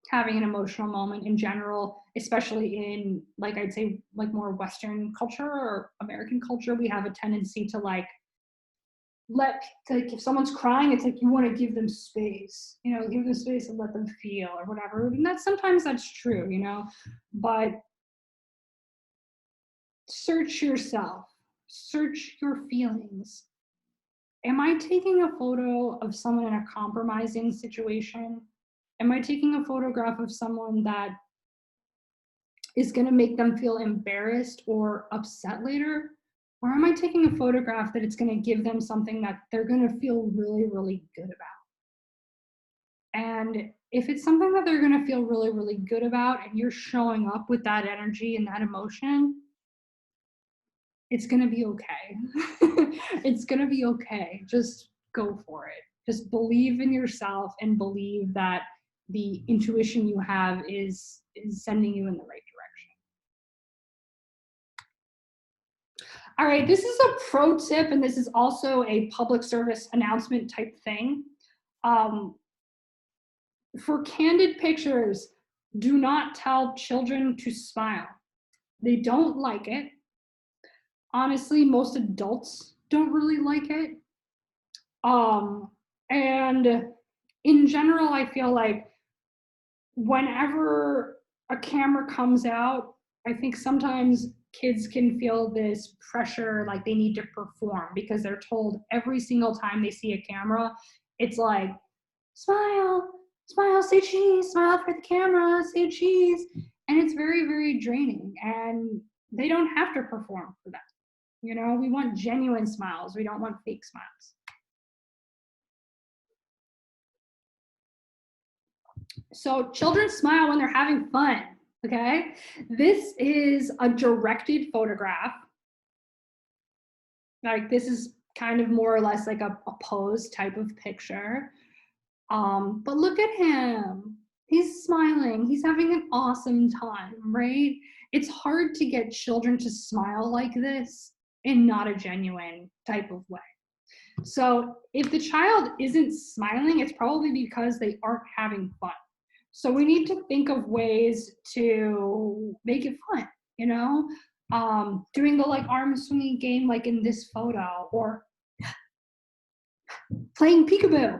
having an emotional moment in general, especially in, like, I'd say, like more Western culture or American culture. We have a tendency to like if someone's crying, it's like you want to give them space, you know, give them space and let them feel or whatever. And sometimes that's true, you know, but search yourself, search your feelings. Am I taking a photo of someone in a compromising situation? Am I taking a photograph of someone that is going to make them feel embarrassed or upset later? Or am I taking a photograph that it's going to give them something that they're going to feel really, really good about? And if it's something that they're going to feel really, really good about, and you're showing up with that energy and that emotion, it's going to be okay. It's going to be okay. Just go for it. Just believe in yourself and believe that the intuition you have is sending you in the right direction. All right, this is a pro tip, and this is also a public service announcement type thing. For candid pictures, do not tell children to smile. They don't like it. Honestly, most adults don't really like it. And in general, I feel like whenever a camera comes out, I think sometimes kids can feel this pressure, like they need to perform because they're told every single time they see a camera, it's like, smile, smile, say cheese, smile for the camera, say cheese. And it's very, very draining, and they don't have to perform for that. You know, we want genuine smiles. We don't want fake smiles. So children smile when they're having fun, okay? This is a directed photograph. Like, this is kind of more or less like a pose type of picture. But look at him. He's smiling. He's having an awesome time, right? It's hard to get children to smile like this in not a genuine type of way. So if the child isn't smiling, it's probably because they aren't having fun. So we need to think of ways to make it fun, you know? Doing the like arm swinging game like in this photo, or playing peekaboo.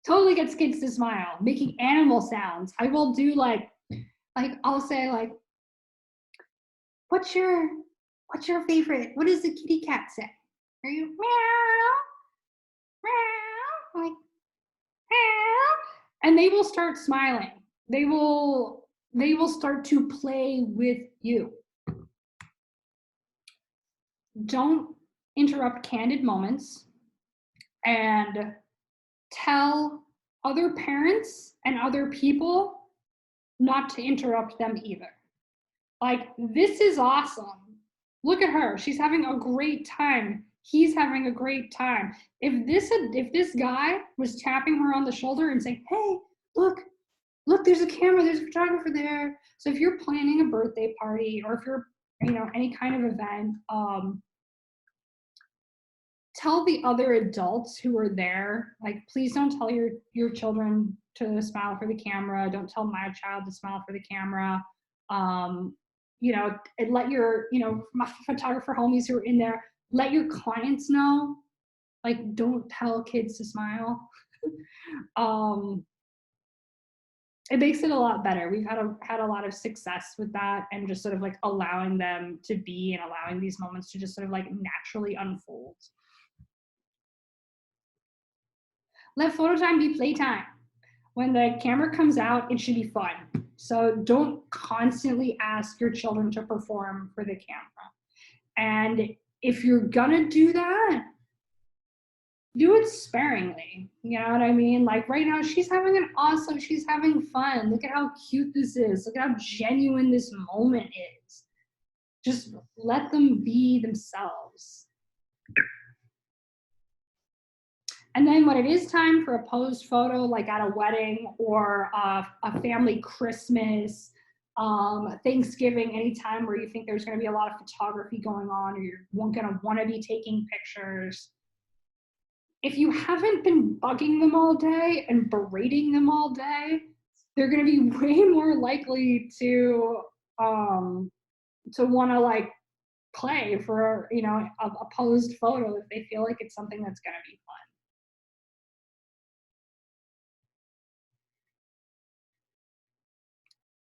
Totally gets kids to smile. Making animal sounds. I will do like I'll say like, what's your favorite? What does the kitty cat say? Are you meow? Meow? Like meow? And they will start smiling. They will start to play with you. Don't interrupt candid moments, and tell other parents and other people not to interrupt them either. Like, this is awesome. Look at her. She's having a great time. He's having a great time. If this guy was tapping her on the shoulder and saying, hey, look, there's a camera, there's a photographer there. So if you're planning a birthday party, or if you're, you know, any kind of event, tell the other adults who are there, like, please don't tell your children to smile for the camera. Don't tell my child to smile for the camera. You know, and let your, you know, my photographer homies who are in there, let your clients know, like, don't tell kids to smile. It makes it a lot better. We've had a lot of success with that, and just sort of like allowing them to be, and allowing these moments to just sort of like naturally unfold. Let photo time be playtime. When the camera comes out, it should be fun. So don't constantly ask your children to perform for the camera. And if you're gonna do that, do it sparingly. You know what I mean? Like, right now, she's having fun. Look at how cute this is. Look at how genuine this moment is. Just let them be themselves. And then when it is time for a posed photo, like at a wedding or a family Christmas, Thanksgiving, anytime where you think there's going to be a lot of photography going on, or you're going to want to be taking pictures, if you haven't been bugging them all day and berating them all day, they're going to be way more likely to want to like play for, you know, a posed photo if they feel like it's something that's going to be fun.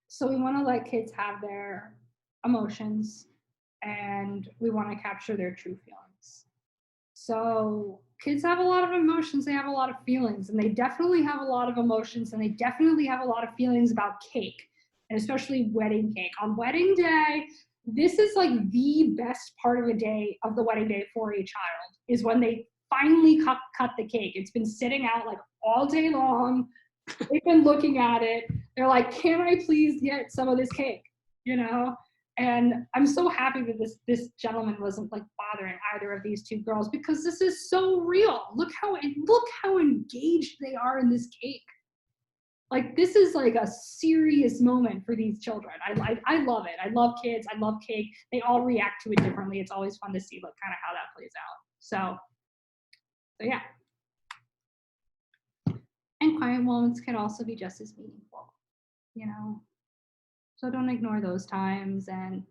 So we want to let kids have their emotions, and we want to capture their true feelings. So kids have a lot of emotions, they have a lot of feelings, and they definitely have a lot of emotions, and they definitely have a lot of feelings about cake, and especially wedding cake. On wedding day, this is like the best part of the wedding day for a child, is when they finally cut the cake. It's been sitting out like all day long. They've been looking at it. They're like, can I please get some of this cake? You know? And I'm so happy that this gentleman wasn't like bothering either of these two girls, because this is so real. Look how engaged they are in this cake. Like, this is like a serious moment for these children. I love it. I love kids. I love cake. They all react to it differently. It's always fun to see like kind of how that plays out. So yeah. And quiet moments can also be just as meaningful, you know? So don't ignore those times. And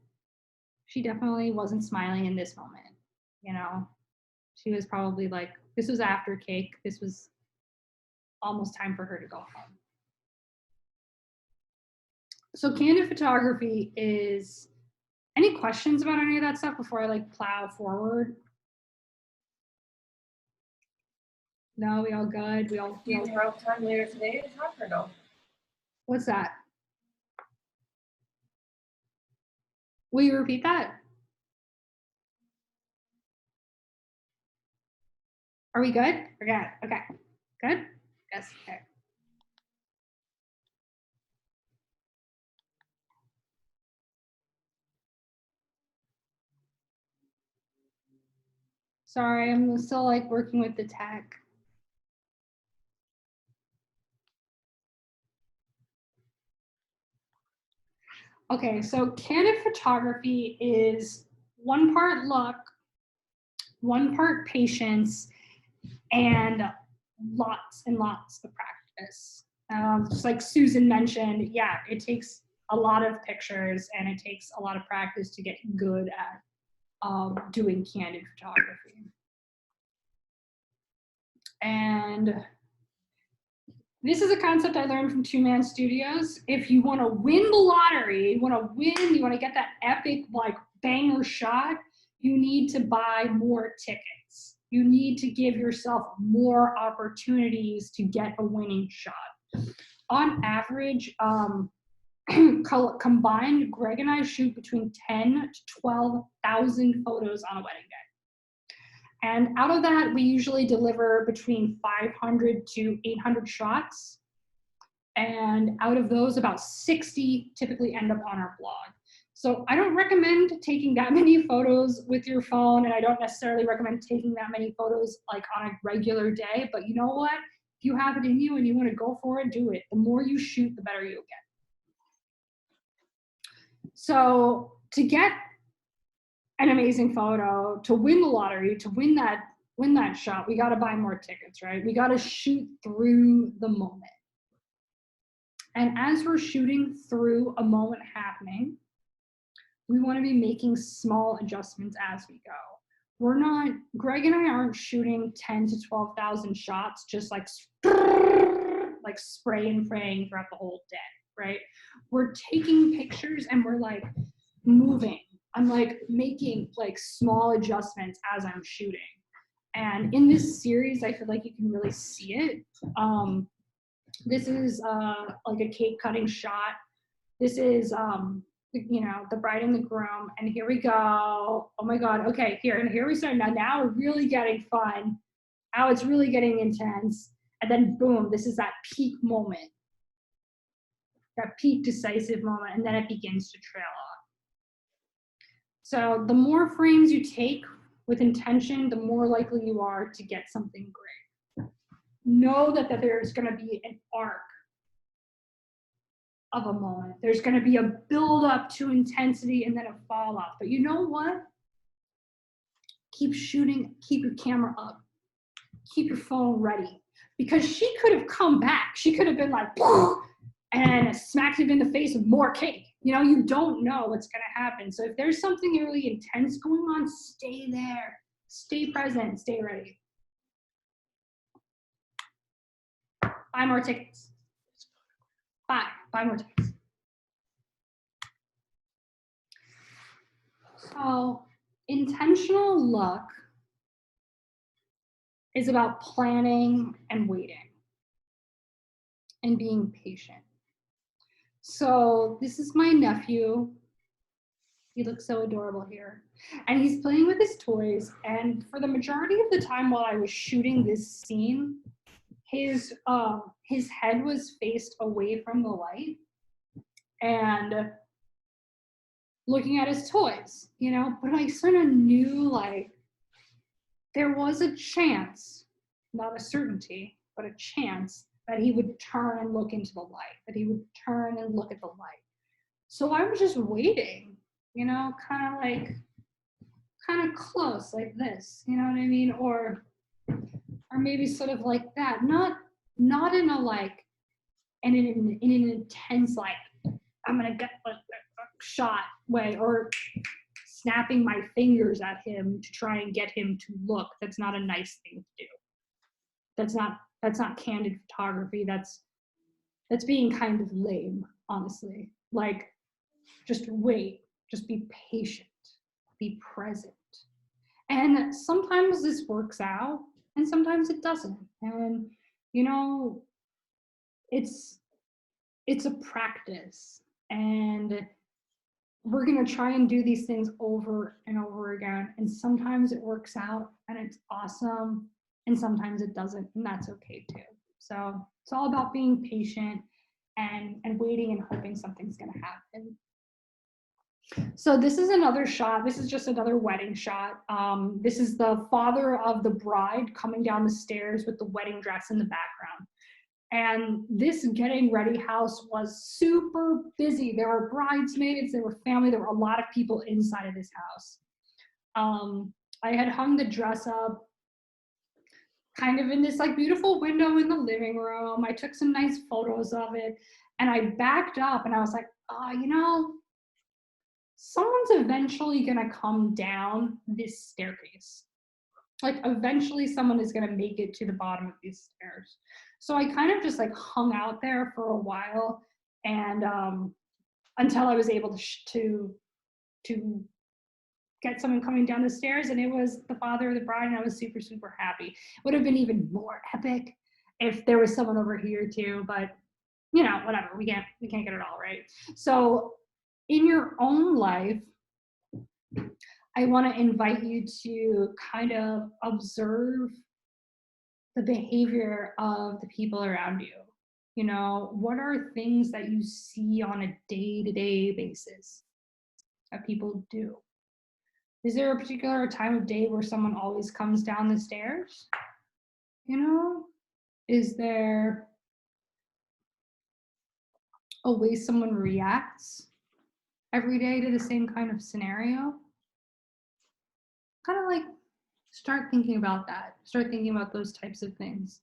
she definitely wasn't smiling in this moment, you know? She was probably like, this was after cake. This was almost time for her to go home. So candid photography is, any questions about any of that stuff before I like plow forward? No, we all good? We all
Do you have time later today to talk or no?
What's that? Will you repeat that? Are we good? Okay, okay, good? Yes, okay. Sorry, I'm still like working with the tech. Okay, so candid photography is one part luck, one part patience, and lots and lots of practice. Just like Susan mentioned, yeah, it takes a lot of pictures and it takes a lot of practice to get good at doing candid photography. And this is a concept I learned from Two Man Studios. If you want to win the lottery, you want to get that epic like banger shot, you need to buy more tickets. You need to give yourself more opportunities to get a winning shot. On average, combined, Greg and I shoot between 10 to 12,000 photos on a wedding day. And out of that, we usually deliver between 500 to 800 shots. And out of those, about 60 typically end up on our blog. So I don't recommend taking that many photos with your phone, and I don't necessarily recommend taking that many photos like on a regular day, but you know what? If you have it in you and you want to go for it, do it. The more you shoot, the better you'll get. So to get an amazing photo, to win the lottery, to win that shot, we got to buy more tickets, right? We got to shoot through the moment. And as we're shooting through a moment happening, we want to be making small adjustments as we go. Greg and I aren't shooting 10 to 12,000 shots, just like spray and praying throughout the whole day, right? We're taking pictures and we're like moving. I'm like making like small adjustments as I'm shooting. And in this series, I feel like you can really see it. This is like a cake cutting shot. This is, the bride and the groom. And here we go. Oh my God. Okay, here we start. Now we're really getting fun. Now it's really getting intense. And then boom, this is that peak moment. That peak decisive moment. And then it begins to trail off. So the more frames you take with intention, the more likely you are to get something great. Know that there's going to be an arc of a moment. There's going to be a build up to intensity and then a fall off. But you know what? Keep shooting, keep your camera up, keep your phone ready. Because she could have come back. She could have been like, and smacked him in the face with more cake. You don't know what's going to happen. So if there's something really intense going on, stay there. Stay present, stay ready. Buy more tickets. Buy more tickets. So intentional luck is about planning and waiting and being patient. So this is my nephew. He looks so adorable here. And he's playing with his toys. And for the majority of the time while I was shooting this scene, his head was faced away from the light and looking at his toys, but I sort of knew like there was a chance, not a certainty, but a chance that he would turn and look into the light, that he would turn and look at the light. So I was just waiting, kind of close like this, you know what I mean? Or maybe sort of like that, not in a like, and in an intense like, I'm gonna get a shot way, or snapping my fingers at him to try and get him to look. That's not a nice thing to do. That's not candid photography. That's being kind of lame, honestly. Like, just wait, just be patient, be present. And sometimes this works out and sometimes it doesn't. And, it's a practice. And we're going to try and do these things over and over again. And sometimes it works out and it's awesome. And sometimes it doesn't. And that's okay too. So it's all about being patient and waiting and hoping something's going to happen. So this is another shot. This is just another wedding shot. This is the father of the bride coming down the stairs with the wedding dress in the background. And this getting ready house was super busy. There were bridesmaids, there were family, there were a lot of people inside of this house. I had hung the dress up kind of in this like beautiful window in the living room. I took some nice photos of it and I backed up and I was like, oh, you know, someone's eventually gonna come down this staircase. Like eventually someone is gonna make it to the bottom of these stairs. So I kind of just like hung out there for a while and until I was able to get someone coming down the stairs, and it was the father of the bride, and I was super, super happy. It would have been even more epic if there was someone over here too, but you know, whatever, we can't get it all right. So in your own life, I want to invite you to kind of observe the behavior of the people around you. You know, what are things that you see on a day-to-day basis that people do? Is there a particular time of day where someone always comes down the stairs? You know, is there a way someone reacts every day to the same kind of scenario? Kind of like start thinking about that. Start thinking about those types of things.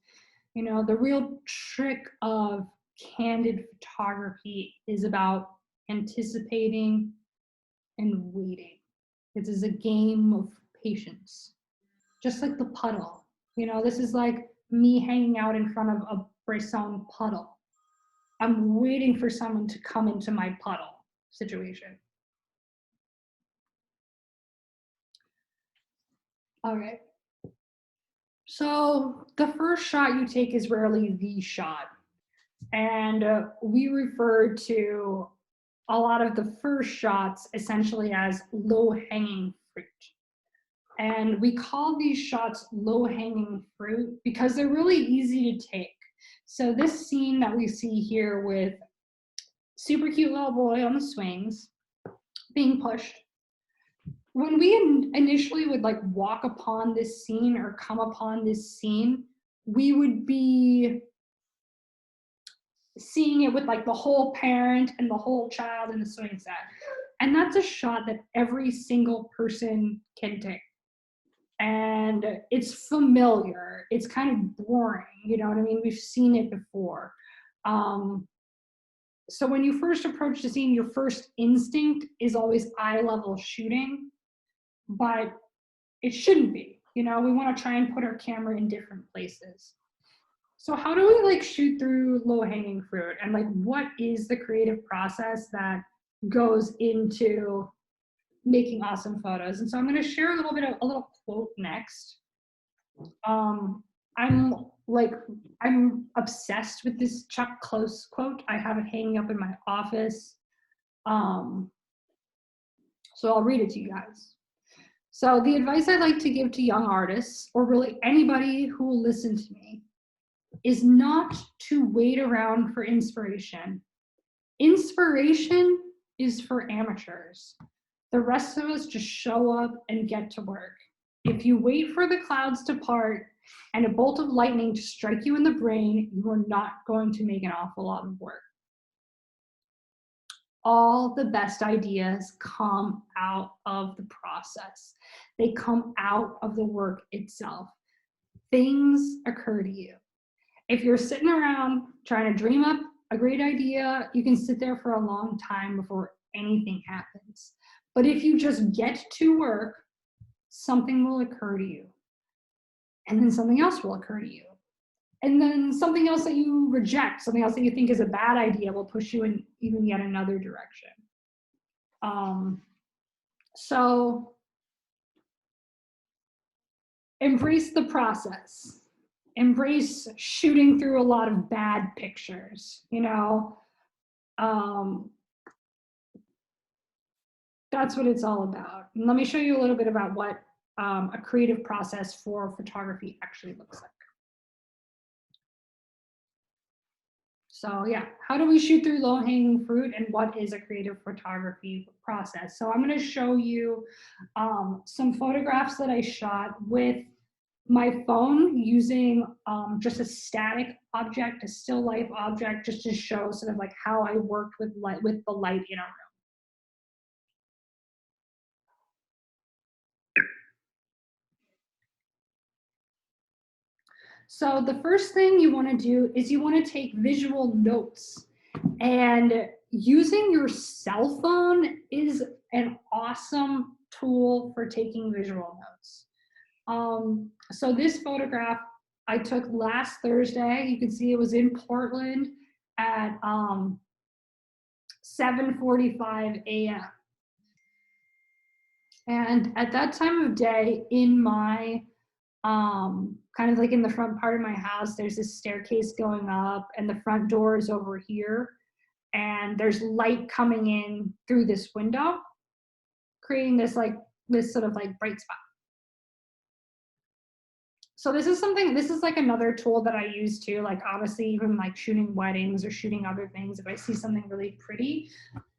You know, the real trick of candid photography is about anticipating and waiting. This is a game of patience. Just like the puddle. You know, this is like me hanging out in front of a Bresson puddle. I'm waiting for someone to come into my puddle situation. Okay. So the first shot you take is rarely the shot. And we refer to a lot of the first shots essentially as low-hanging fruit. And we call these shots low-hanging fruit because they're really easy to take. So this scene that we see here with super cute little boy on the swings being pushed, when we initially would like walk upon this scene or come upon this scene, we would be seeing it with like the whole parent and the whole child in the swing set. And that's a shot that every single person can take. And it's familiar. It's kind of boring, you know what I mean? We've seen it before. So when you first approach the scene, your first instinct is always eye level shooting, but it shouldn't be. You know, we want to try and put our camera in different places. So how do we like shoot through low-hanging fruit? And like, what is the creative process that goes into making awesome photos? And so I'm going to share a little quote next. I'm obsessed with this Chuck Close quote. I have it hanging up in my office. So I'll read it to you guys. So the advice I like to give to young artists, or really anybody who will listen to me, is not to wait around for inspiration. Inspiration is for amateurs. The rest of us just show up and get to work. If you wait for the clouds to part and a bolt of lightning to strike you in the brain, you are not going to make an awful lot of work. All the best ideas come out of the process. They come out of the work itself. Things occur to you. If you're sitting around trying to dream up a great idea, you can sit there for a long time before anything happens. But if you just get to work, something will occur to you. And then something else will occur to you. And then something else that you reject, something else that you think is a bad idea will push you in even yet another direction. So embrace the process. Embrace shooting through a lot of bad pictures, you know. that's what it's all about. And let me show you a little bit about what a creative process for photography actually looks like. So yeah, how do we shoot through low-hanging fruit, and what is a creative photography process? So I'm going to show you some photographs that I shot with my phone using just a static object, a still life object, just to show sort of like how I worked with the light in a room. So the first thing you want to do is you want to take visual notes, and using your cell phone is an awesome tool for taking visual notes. So this photograph I took last Thursday. You can see it was in Portland at 7:45 a.m. And at that time of day, in my kind of like in the front part of my house, there's this staircase going up, and the front door is over here, and there's light coming in through this window, creating this sort of like bright spot. So this is like another tool that I use too, like honestly, even like shooting weddings or shooting other things. If I see something really pretty,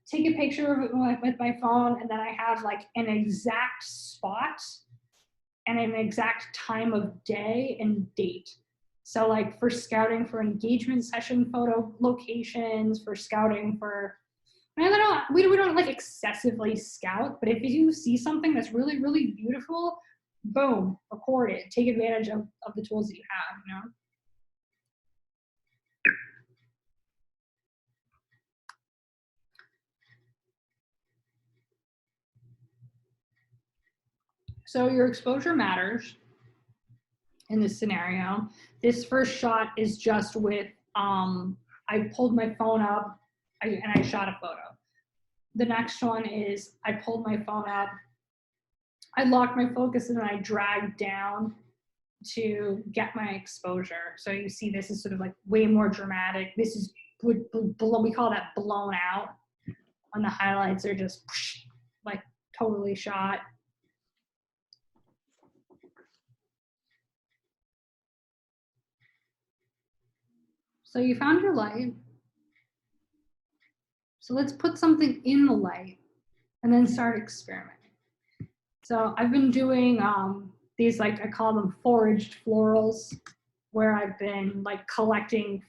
take a picture of it with my phone, and then I have like an exact spot and an exact time of day and date. So like for scouting for engagement session photo locations, for scouting for, we don't like excessively scout, but if you see something that's really, really beautiful, boom, record it. Take advantage of the tools that you have, you know? So your exposure matters in this scenario. This first shot is just with, I pulled my phone up and I shot a photo. The next one is I pulled my phone up, I locked my focus, and then I dragged down to get my exposure. So you see this is sort of like way more dramatic. This is, we call that blown out, when the highlights are just like totally shot. So you found your light. So let's put something in the light and then start experimenting. So I've been doing these, like I call them foraged florals, where I've been like collecting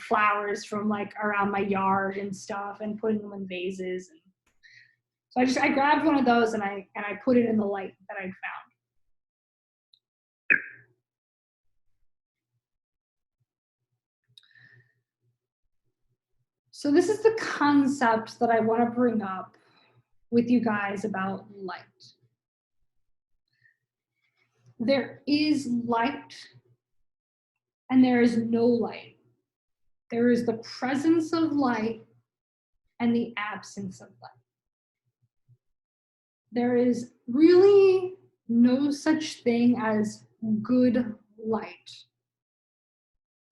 flowers from like around my yard and stuff and putting them in vases. And so I grabbed one of those and I put it in the light that I'd found. So this is the concept that I want to bring up with you guys about light. There is light and there is no light. There is the presence of light and the absence of light. There is really no such thing as good light.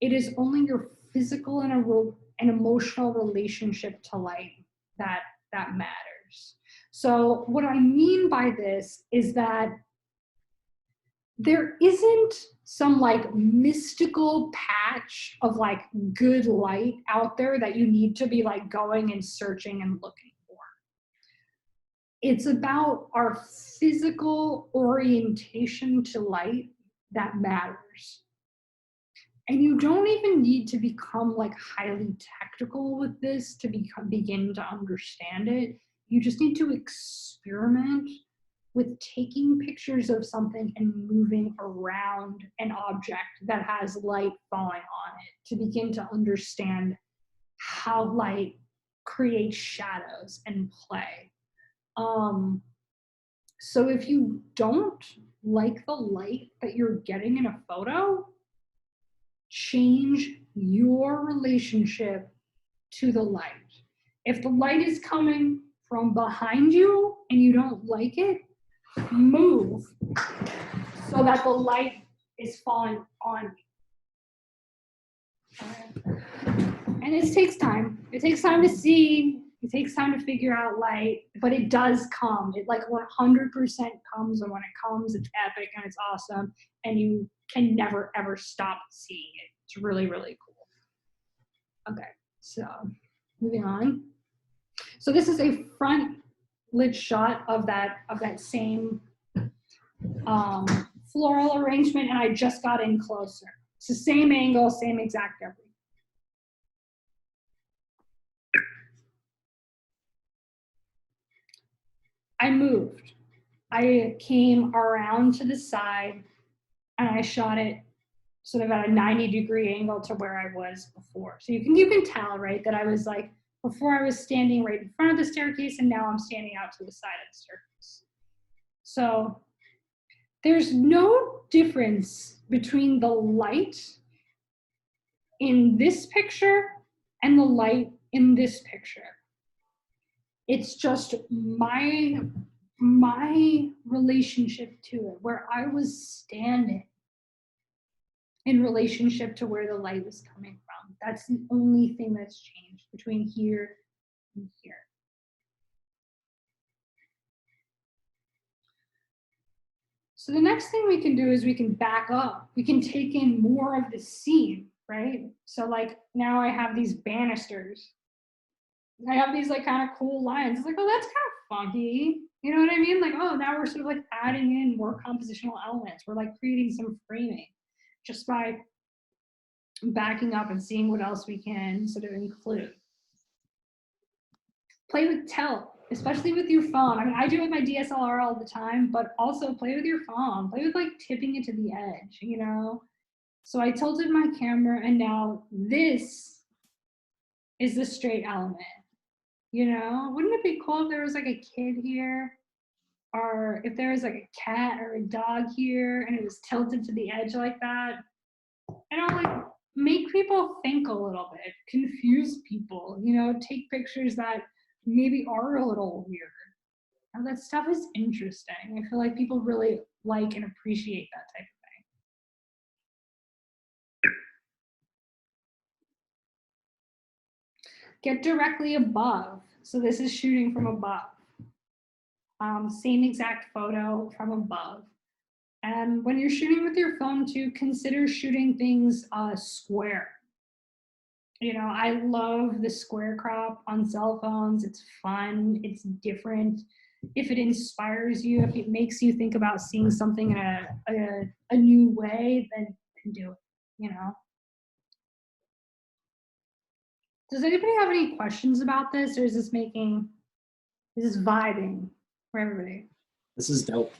It is only your physical and emotional relationship to light that matters. So what I mean by this is that there isn't some like mystical patch of like good light out there that you need to be like going and searching and looking for. It's about our physical orientation to light that matters. And you don't even need to become like highly technical with this to begin to understand it. You just need to experiment with taking pictures of something and moving around an object that has light falling on it to begin to understand how light creates shadows and play. So if you don't like the light that you're getting in a photo, change your relationship to the light. If the light is coming from behind you and you don't like it, move so that the light is falling on you. And it takes time. It takes time to see, It takes time to figure out light, but it does come. It like 100% comes, and when it comes, it's epic and it's awesome, and you can never ever stop seeing it. It's really, really cool. Okay, so moving on. So this is a front lid shot of that same floral arrangement, and I just got in closer. It's the same angle, same exact everything. I moved. I came around to the side and I shot it sort of at a 90-degree angle to where I was before. So you can tell, right, that I was like, before I was standing right in front of the staircase, and now I'm standing out to the side of the staircase. So there's no difference between the light in this picture and the light in this picture. It's just my relationship to it, where I was standing in relationship to where the light was coming from. That's the only thing that's changed between here and here. So the next thing we can do is we can back up. We can take in more of the scene, right? So like now I have these banisters. I have these like kind of cool lines. It's like, oh, that's kind of funky. You know what I mean? Like, oh, now we're sort of like adding in more compositional elements. We're like creating some framing just by backing up and seeing what else we can sort of include. Play with tilt, especially with your phone. I mean, I do it with my DSLR all the time, but also play with your phone. Play with like tipping it to the edge, you know? So I tilted my camera, and now this is the straight element. You know, wouldn't it be cool if there was like a kid here, or if there was like a cat or a dog here and it was tilted to the edge like that? And I'll like make people think a little bit, confuse people, you know, take pictures that maybe are a little weird. Now, that stuff is interesting. I feel like people really like and appreciate that type of thing. Get directly above. So this is shooting from above. Same exact photo from above. And when you're shooting with your phone too, consider shooting things square. You know, I love the square crop on cell phones. It's fun, it's different. If it inspires you, if it makes you think about seeing something in a new way, then do it, you know? Does anybody have any questions about this, or is this vibing for everybody?
This is dope.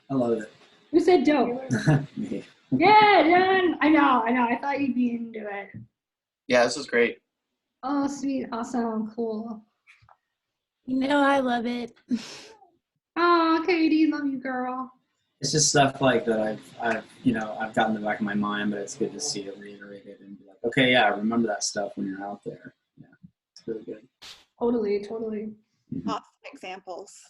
I love it.
Who said dope?
Me.
Yeah, Jen. I know. I thought you'd be into it.
Yeah, this is great.
Oh, sweet. Awesome. Cool.
You know, I love it.
Oh, Katie, love you, girl.
It's just stuff like that I've gotten in the back of my mind, but it's good to see it reiterated and be like, okay, yeah, remember that stuff when you're out there. Yeah, it's really good.
Totally.
Mm-hmm.
Awesome examples.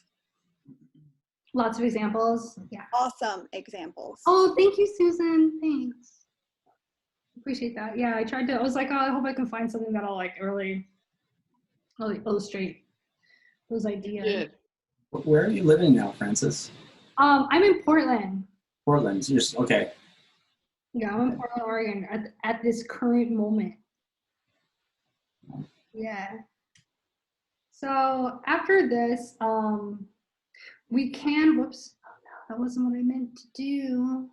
Lots of examples. Yeah.
Awesome examples.
Oh, thank you, Susan. Thanks. Appreciate that. Yeah, I was like, oh, I hope I can find something that'll like really illustrate those ideas.
Good.
Where are you living now, Francis?
I'm in Portland.
Portland. You're just, okay.
Yeah, I'm in Portland, Oregon at this current moment. Yeah. So after this, we can, whoops, oh no, that wasn't what I meant to do.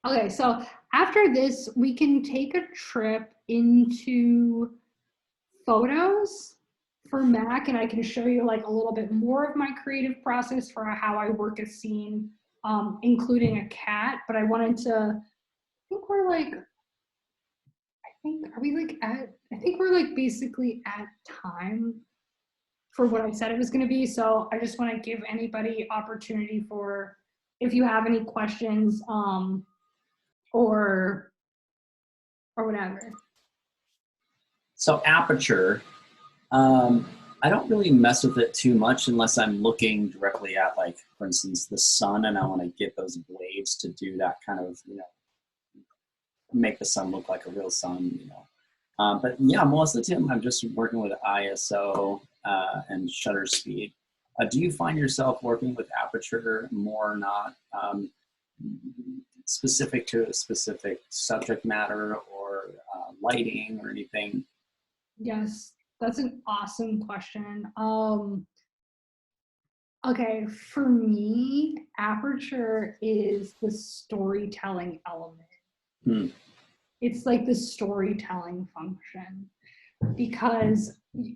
Okay, so after this, we can take a trip into photos for Mac, and I can show you like a little bit more of my creative process for how I work a scene, including a cat. But I wanted to, I think we're like basically at time for what I said it was going to be. So I just want to give anybody opportunity for, if you have any questions, or whatever.
So Aperture, I don't really mess with it too much unless I'm looking directly at, like, for instance, the sun, and I want to get those blades to do that kind of, you know, make the sun look like a real sun, you know. But yeah, most of the time I'm just working with ISO and shutter speed. Do you find yourself working with aperture more or not, specific to a specific subject matter or lighting or anything?
Yes, that's an awesome question. Okay, for me, aperture is the storytelling element.
Hmm.
It's like the storytelling function, because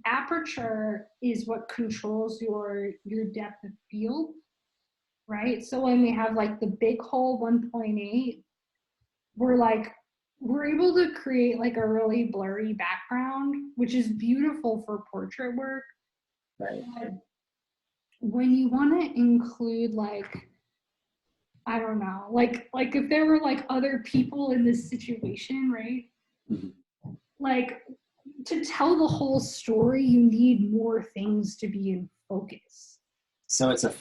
aperture is what controls your depth of field, right? So when we have like the big hole 1.8, we're able to create like a really blurry background, which is beautiful for portrait work.
Right.
But when you want to include like, I don't know, like if there were like other people in this situation, right?
Mhm.
Like, to tell the whole story, you need more things to be in focus.
So it's a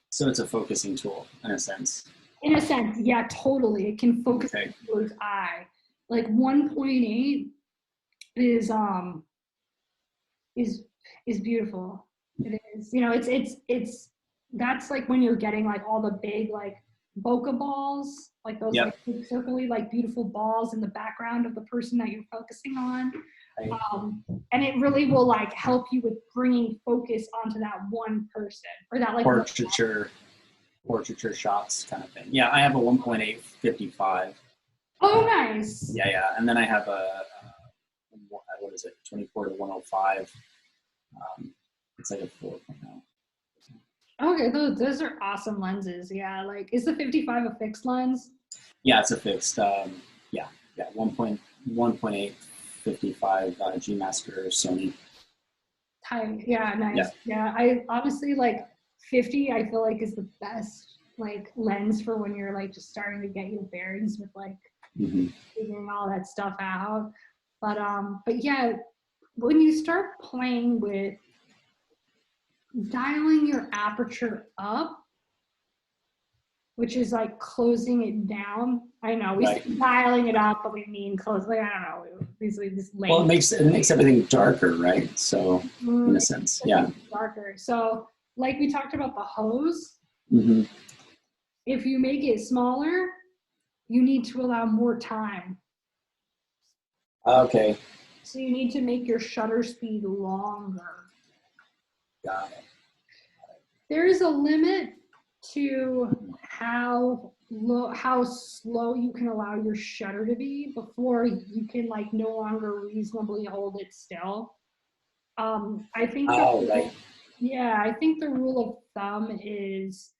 So it's a focusing tool in a sense.
In a sense, yeah, totally. It can focus
Okay.
the viewer's eye. Like 1.8 is is beautiful. It is. You know, it's that's like when you're getting like all the big like bokeh balls, like those
Yep.
like big circly like beautiful balls in the background of the person that you're focusing on.
Right.
And it really will like help you with bringing focus onto that one person or that like
Portraiture shots kind of thing. Yeah, I have a 1.8 55.
Oh, nice.
Yeah, and then I have a what is it, 24 to 105. It's like a 4.0.
Okay, those are awesome lenses. Yeah, like is the 55 a fixed lens?
Yeah, it's a fixed. Yeah, 1.8 55 G Master Sony.
Tight. Yeah, nice.
Yeah.
Yeah, I honestly like 50. I feel like is the best like lens for when you're like just starting to get your bearings with like
Mhm.
figuring all that stuff out. But yeah, when you start playing with dialing your aperture up, which is like closing it down. I know we say dialing it up, but we mean closing. Like, I don't know. This length.
Well, it makes everything darker, right? So in a sense, yeah.
Darker. So like we talked about the hose.
Mm-hmm.
If you make it smaller, you need to allow more time.
Okay.
So you need to make your shutter speed longer.
Got it.
There is a limit to how slow you can allow your shutter to be before you can like no longer reasonably hold it still. I think
Right.
Yeah, I think the rule of thumb is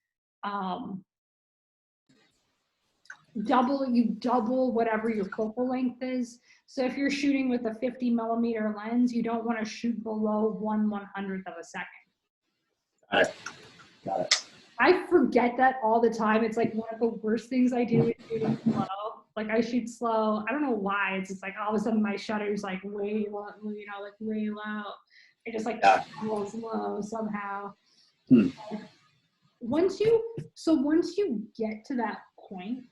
double whatever your focal length is. So if you're shooting with a 50 millimeter lens, you don't want to shoot below 1/100th of a second.
Got it.
I forget that all the time. It's like one of the worst things I do is shooting slow. Like I shoot slow. I don't know why. It's just like all of a sudden my shutter's like way low, you know, like way low. It just like travels low somehow.
Hmm.
Once you get to that point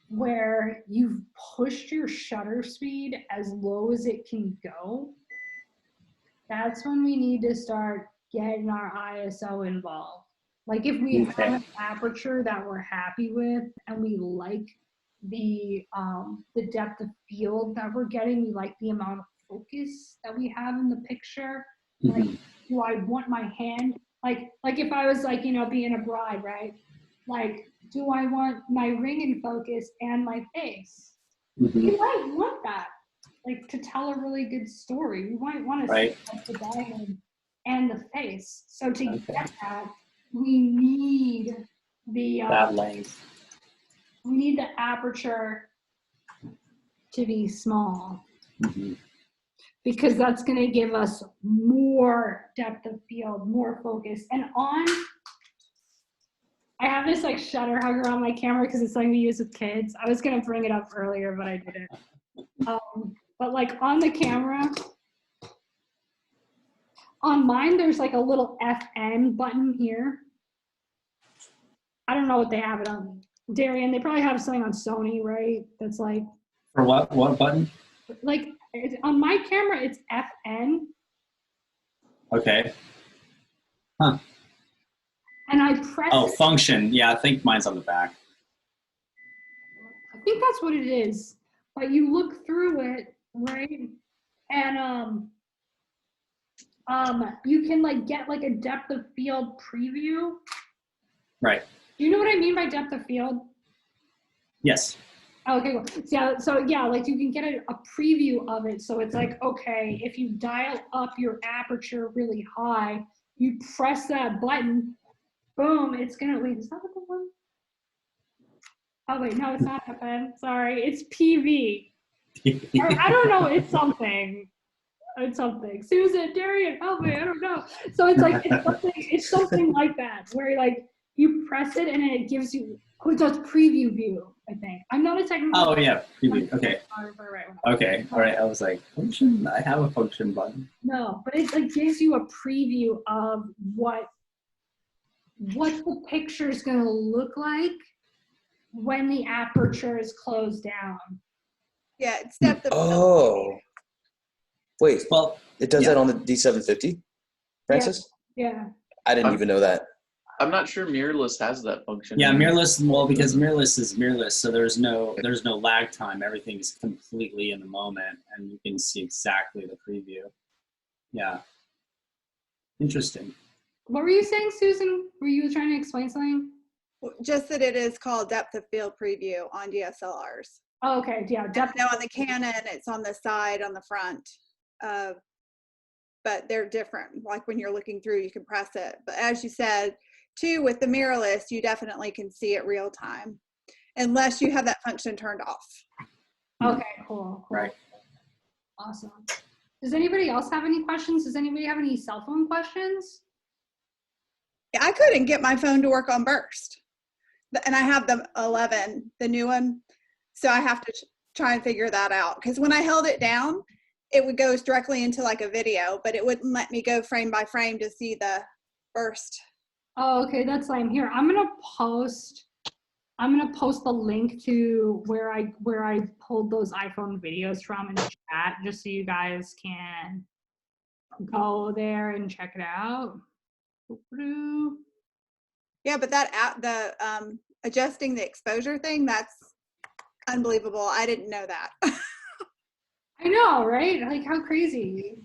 where you've pushed your shutter speed as low as it can go, that's when we need to start getting our ISO involved. Like if we have an aperture that we're happy with and we like the depth of field that we're getting, we like the amount of focus that we have in the picture. Like, do I want my hand, like if I was like, you know, being a bride, right? Like, do I want my ring in focus and my face? You might want that, like to tell a really good story. You might want to see like the diamond and the face. So to get that, we need the
that length.
We need the aperture to be small because that's going to give us more depth of field, more focus. And I have this like shutter hugger on my camera because it's something we use with kids. I was going to bring it up earlier, but I didn't. But like on the camera, on mine, there's like a little FN button here. I don't know what they have it on. Darian, they probably have something on Sony, right? That's like
For what? What button?
Like on my camera, it's FN,
Okay. Huh.
and I press.
Oh,
it.
function. Yeah, I think mine's on the back.
I think that's what it is. But you look through it, right? And you can like get like a depth of field preview.
Right.
Do you know what I mean by depth of field?
Yes.
Okay, cool. So yeah, like you can get a preview of it. So it's like, okay, if you dial up your aperture really high, you press that button, boom, it's gonna, wait, is that what the one? Oh wait, no, it's not FN, sorry, it's PV. I don't know, it's something. It's something. Susan, Darian, help me, I don't know. So it's like, it's something like that, where like you press it and it gives you, oh, it does preview view, I think. I'm not a technical.
Oh yeah, preview. Okay.
Right.
Okay. All right. I was like, function. I have a function button.
No, but it like gives you a preview of what the picture is going to look like when the aperture is closed down.
Yeah, it's depth of field.
Oh. Wait,
Well,
it does
yeah.
that on the D750, Francis?
Yeah.
I didn't even know that.
I'm not sure mirrorless has that function.
Yeah, mirrorless. Well, because mirrorless is mirrorless, so there's no lag time. Everything's completely in the moment, and you can see exactly the preview. Yeah. Interesting.
What were you saying, Susan? Were you trying to explain something?
Just that it is called depth of field preview on DSLRs.
Oh, okay. Yeah.
I know on the Canon, it's on the side, on the front. But they're different. Like when you're looking through, you can press it. But as you said, too, with the mirrorless, you definitely can see it real time, unless you have that function turned off.
Okay, cool.
Right.
Awesome. Does anybody else have any questions? Does anybody have any cell phone questions?
Yeah, I couldn't get my phone to work on burst. And I have the 11, the new one. So I have to try and figure that out. Because when I held it down, it would go directly into like a video, but it wouldn't let me go frame by frame to see the burst.
Oh, okay, that's lame. Here, I'm gonna post the link to where I pulled those iPhone videos from in the chat, just so you guys can go there and check it out.
Yeah, but that app, the adjusting the exposure thing, that's unbelievable. I didn't know that.
I know, right? Like how crazy.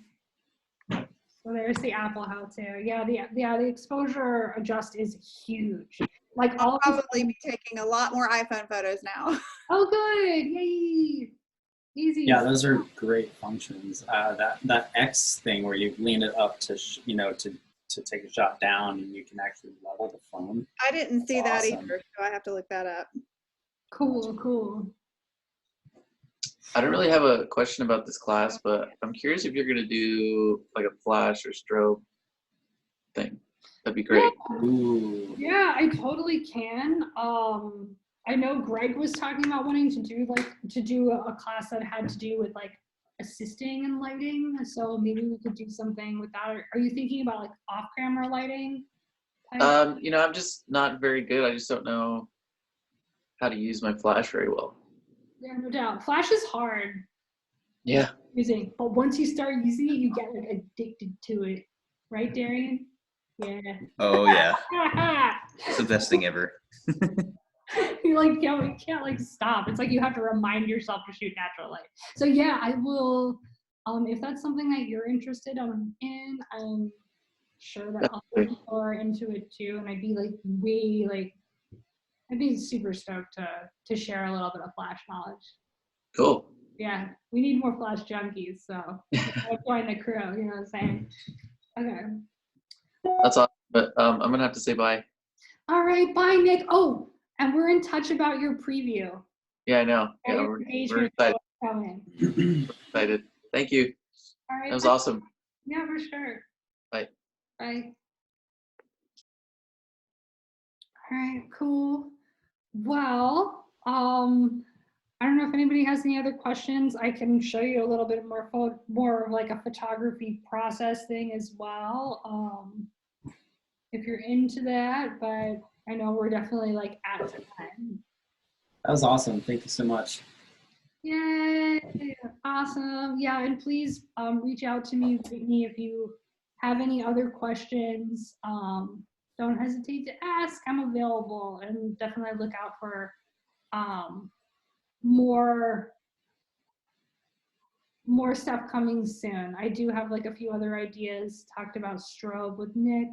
So there's the Apple how-to. Yeah, the exposure adjust is huge. Like
I'll probably be taking a lot more iPhone photos now.
Oh, good! Yay! Easy.
Yeah, those are great functions. That X thing where you lean it up to to take a shot down, and you can actually level the phone.
I didn't see that
awesome.
either, so I have to look that up.
Cool.
I don't really have a question about this class, but I'm curious if you're going to do like a flash or strobe thing. That'd be great.
Ooh.
Yeah, I totally can. I know Greg was talking about wanting to do a class that had to do with like assisting in lighting. So maybe we could do something with that. Are you thinking about like off-camera lighting?
I'm just not very good. I just don't know how to use my flash very well.
Yeah, no doubt. Flash is hard
Yeah.
using, but once you start using it, you get like addicted to it, right, Darian? Yeah.
Oh yeah, it's the best thing ever.
You like you can't like stop. It's like you have to remind yourself to shoot natural light. So yeah, I will. If that's something that you're interested in, I'm sure that other people are into it too, and I'd be super stoked to share a little bit of flash knowledge.
Cool.
Yeah, we need more flash junkies, so I'll join the crew. You know what I'm saying? Okay.
That's awesome. But I'm gonna have to say bye.
All right, bye, Nick. Oh, and we're in touch about your preview.
Yeah, I know. Yeah,
Your
we're
engagement
excited.
coming.
We're excited. Thank you.
All right.
That was
bye.
awesome.
Yeah, for sure.
Bye.
Bye. All right, cool. Well, I don't know if anybody has any other questions. I can show you a little bit more of like a photography process thing as well. If you're into that, but I know we're definitely like at time.
That was awesome. Thank you so much.
Yay! Awesome. Yeah, and please reach out to me, Whitney, if you have any other questions. Don't hesitate to ask. I'm available, and definitely look out for more stuff coming soon. I do have like a few other ideas. Talked about strobe with Nick,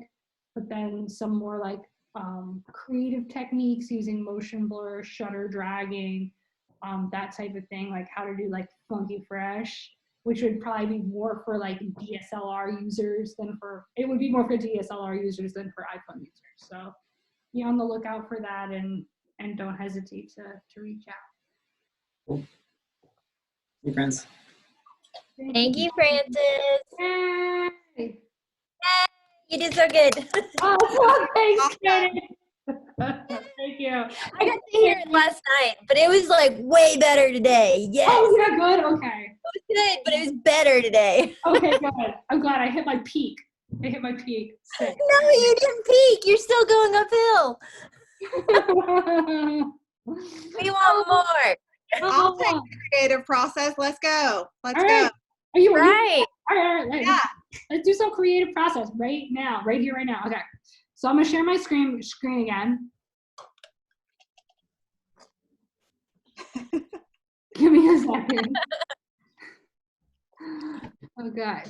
but then some more like creative techniques using motion blur, shutter dragging, that type of thing, like how to do like funky fresh, which would probably be more for like DSLR users than for, it would be more for DSLR users than for iPhone users. So be on the lookout for that, and don't hesitate to reach out.
Cool. Hey, friends.
Thank you, Francis.
Yay!
You did so good.
Awesome. Thanks, Candid. Thank you.
I got to hear it last night, but it was like way better today. Yes.
Oh, yeah, good. Okay.
It was good, but it was better today.
Okay, good. I'm glad I hit my peak. I hit my peak. Sick.
No, you didn't peak. You're still going uphill. We want more.
I'll take the creative process. Let's go. Let's
All
go.
right. Are you
Right.
All right.
Yeah.
Let's do some creative process right now, right here, right now. Okay. So I'm gonna share my screen again. Give me a second. Okay.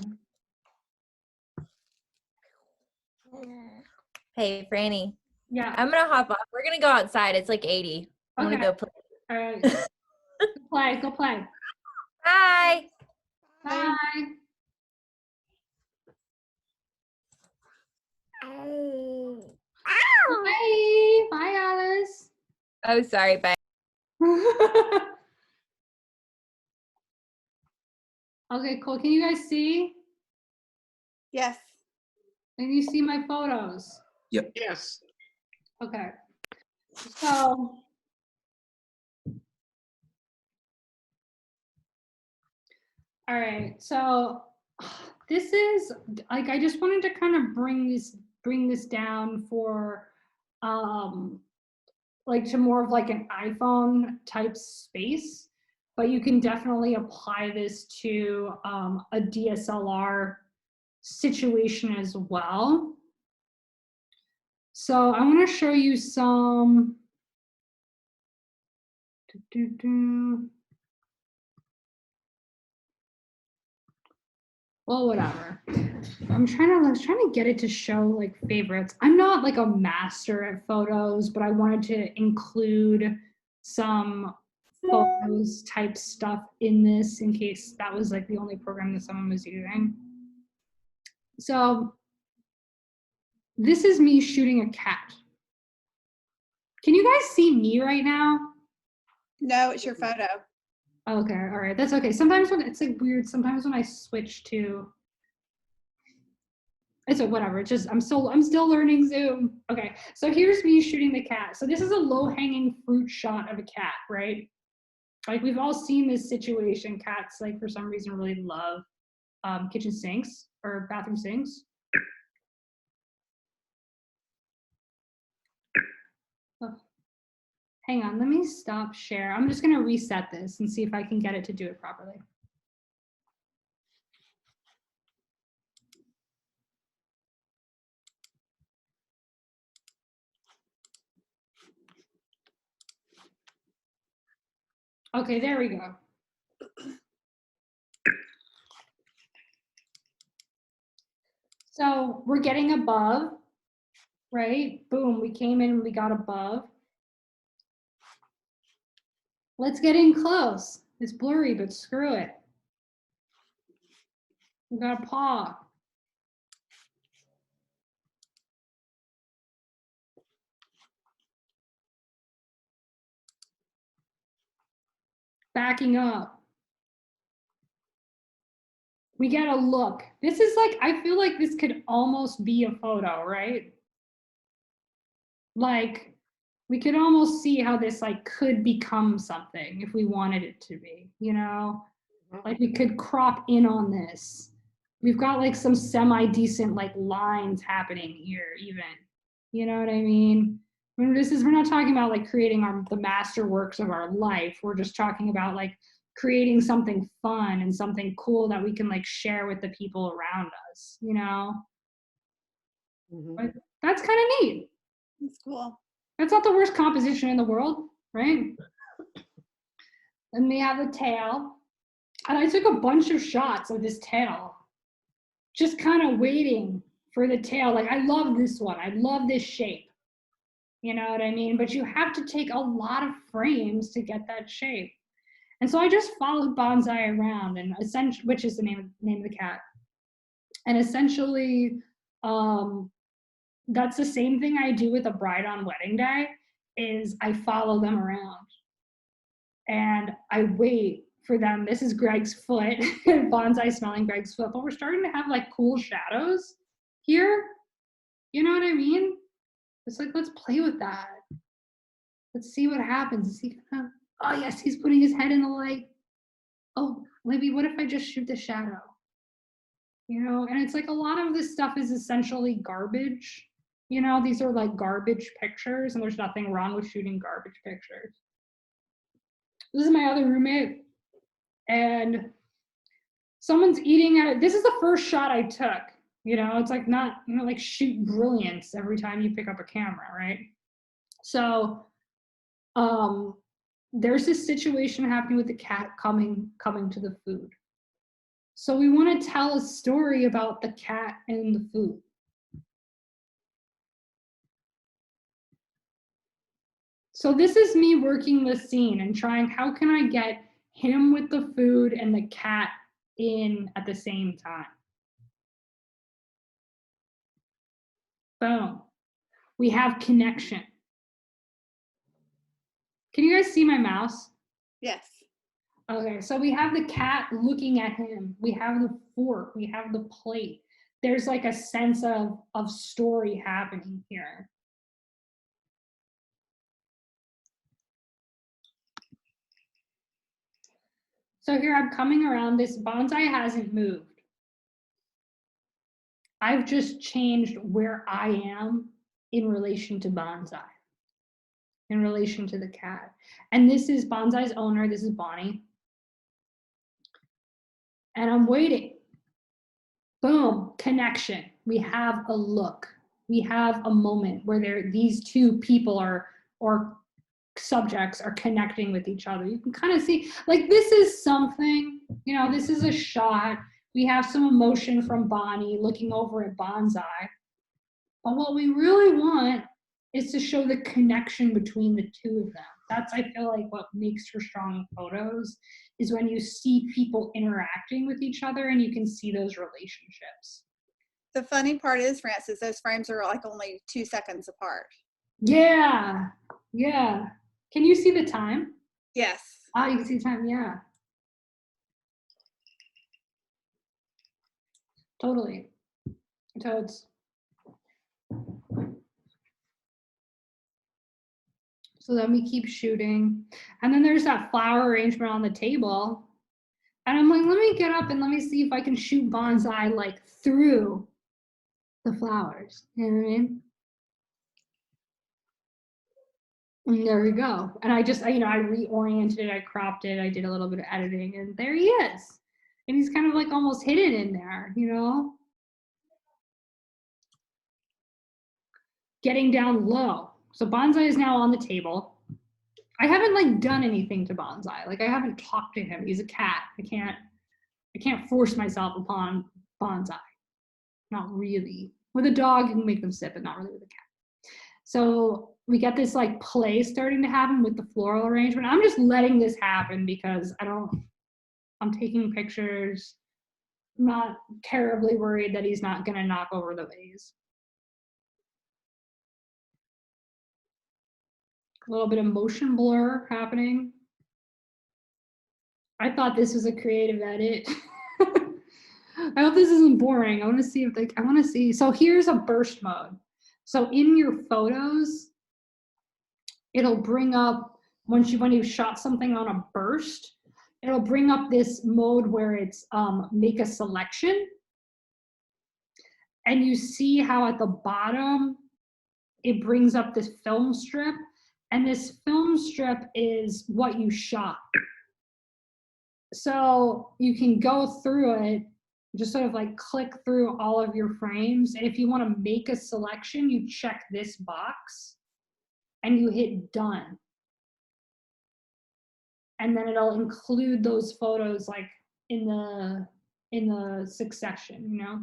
Hey, Franny.
Yeah.
I'm going to hop off. We're going to go outside. It's like 80. I'm going
Okay.
to go play.
All right. Go play.
Bye.
Bye. Bye. Bye, Alice.
Oh, sorry. Bye.
Okay, cool. Can you guys see?
Yes.
Can you see my photos?
Yes.
Okay. So, all right. So this is like, I just wanted to kind of bring this down for like to more of like an iPhone type space, but you can definitely apply this to a DSLR situation as well. So I want to show you some. Well, whatever. I was trying to get it to show like favorites. I'm not like a master at photos, but I wanted to include some photos type stuff in this in case that was like the only program that someone was using. So this is me shooting a cat. Can you guys see me right now?
No, it's your photo.
Okay, all right, that's okay. Sometimes when it's like weird, sometimes when I switch to, it's a whatever. It's just I'm still learning Zoom. Okay, so here's me shooting the cat. So this is a low-hanging fruit shot of a cat, right? Like we've all seen this situation. Cats, like for some reason, really love kitchen sinks or bathroom sinks. Oh. Hang on, let me stop share. I'm just gonna reset this and see if I can get it to do it properly. Okay, there we go. So we're getting above, right? Boom, we came in and we got above. Let's get in close. It's blurry, but screw it. We got a paw. Backing up. We get a look. This is like, I feel like this could almost be a photo, right? Like, we could almost see how this like could become something if we wanted it to be, you know? Like we could crop in on this. We've got like some semi-decent like lines happening here even. You know what I mean? We're not talking about like creating the masterworks of our life. We're just talking about like creating something fun and something cool that we can like share with the people around us, you know? But that's kind of neat.
That's cool.
That's not the worst composition in the world, right? And we have the tail. And I took a bunch of shots of this tail, just kind of waiting for the tail. Like, I love this one. I love this shape. You know what I mean? But you have to take a lot of frames to get that shape. And so I just followed Bonsai around, and essentially, which is the name of the cat. And essentially, that's the same thing I do with a bride on wedding day, is I follow them around. And I wait for them. This is Greg's foot, Bonsai smelling Greg's foot, but we're starting to have like cool shadows here. You know what I mean? It's like, let's play with that. Let's see what happens. Is he gonna, oh yes, he's putting his head in the light. Oh, maybe what if I just shoot the shadow? You know, and it's like a lot of this stuff is essentially garbage. You know, these are like garbage pictures, and there's nothing wrong with shooting garbage pictures. This is my other roommate, and someone's eating at it. This is the first shot I took. You know, it's like not, you know, like shoot brilliance every time you pick up a camera, right? So there's this situation happening with the cat coming to the food. So we want to tell a story about the cat and the food. So this is me working the scene and trying, how can I get him with the food and the cat in at the same time? Boom. We have connection. Can you guys see my mouse?
Yes.
Okay, so we have the cat looking at him. We have the fork. We have the plate. There's like a sense of story happening here. So here I'm coming around. This bonsai hasn't moved. I've just changed where I am in relation to bonsai, in relation to the cat. And this is bonsai's owner. This is Bonnie. And I'm waiting. Boom, connection. We have a look. We have a moment where these two people or subjects are connecting with each other. You can kind of see, like, this is something, you know, this is a shot. We have some emotion from Bonnie looking over at Bonsai. But what we really want is to show the connection between the two of them. That's, I feel like, what makes for strong photos, is when you see people interacting with each other and you can see those relationships.
The funny part is, Francis, those frames are like only 2 seconds apart.
Yeah, yeah. Can you see the time?
Yes.
Ah, you can see the time, yeah. Totally. Toads. So then we keep shooting. And then there's that flower arrangement on the table. And I'm like, let me get up and let me see if I can shoot bonsai like through the flowers. You know what I mean? And there we go. And I just, you know, I reoriented it, I cropped it, I did a little bit of editing, and there he is. And he's kind of like almost hidden in there, you know? Getting down low. So bonsai is now on the table. I haven't like done anything to bonsai. Like, I haven't talked to him. He's a cat. I can't force myself upon bonsai. Not really. With a dog, you can make them sit, but not really with a cat. So we get this like play starting to happen with the floral arrangement. I'm just letting this happen because I'm taking pictures. I'm not terribly worried that he's not gonna knock over the vase. A little bit of motion blur happening. I thought this was a creative edit. I hope this isn't boring. I want to see if I want to see. So here's a burst mode. So in your photos, it'll bring up, when you've shot something on a burst, it'll bring up this mode where it's make a selection. And you see how at the bottom, it brings up this film strip. And this film strip is what you shot. So you can go through it, just sort of like click through all of your frames. And if you want to make a selection, you check this box and you hit done. And then it'll include those photos like in the succession, you know?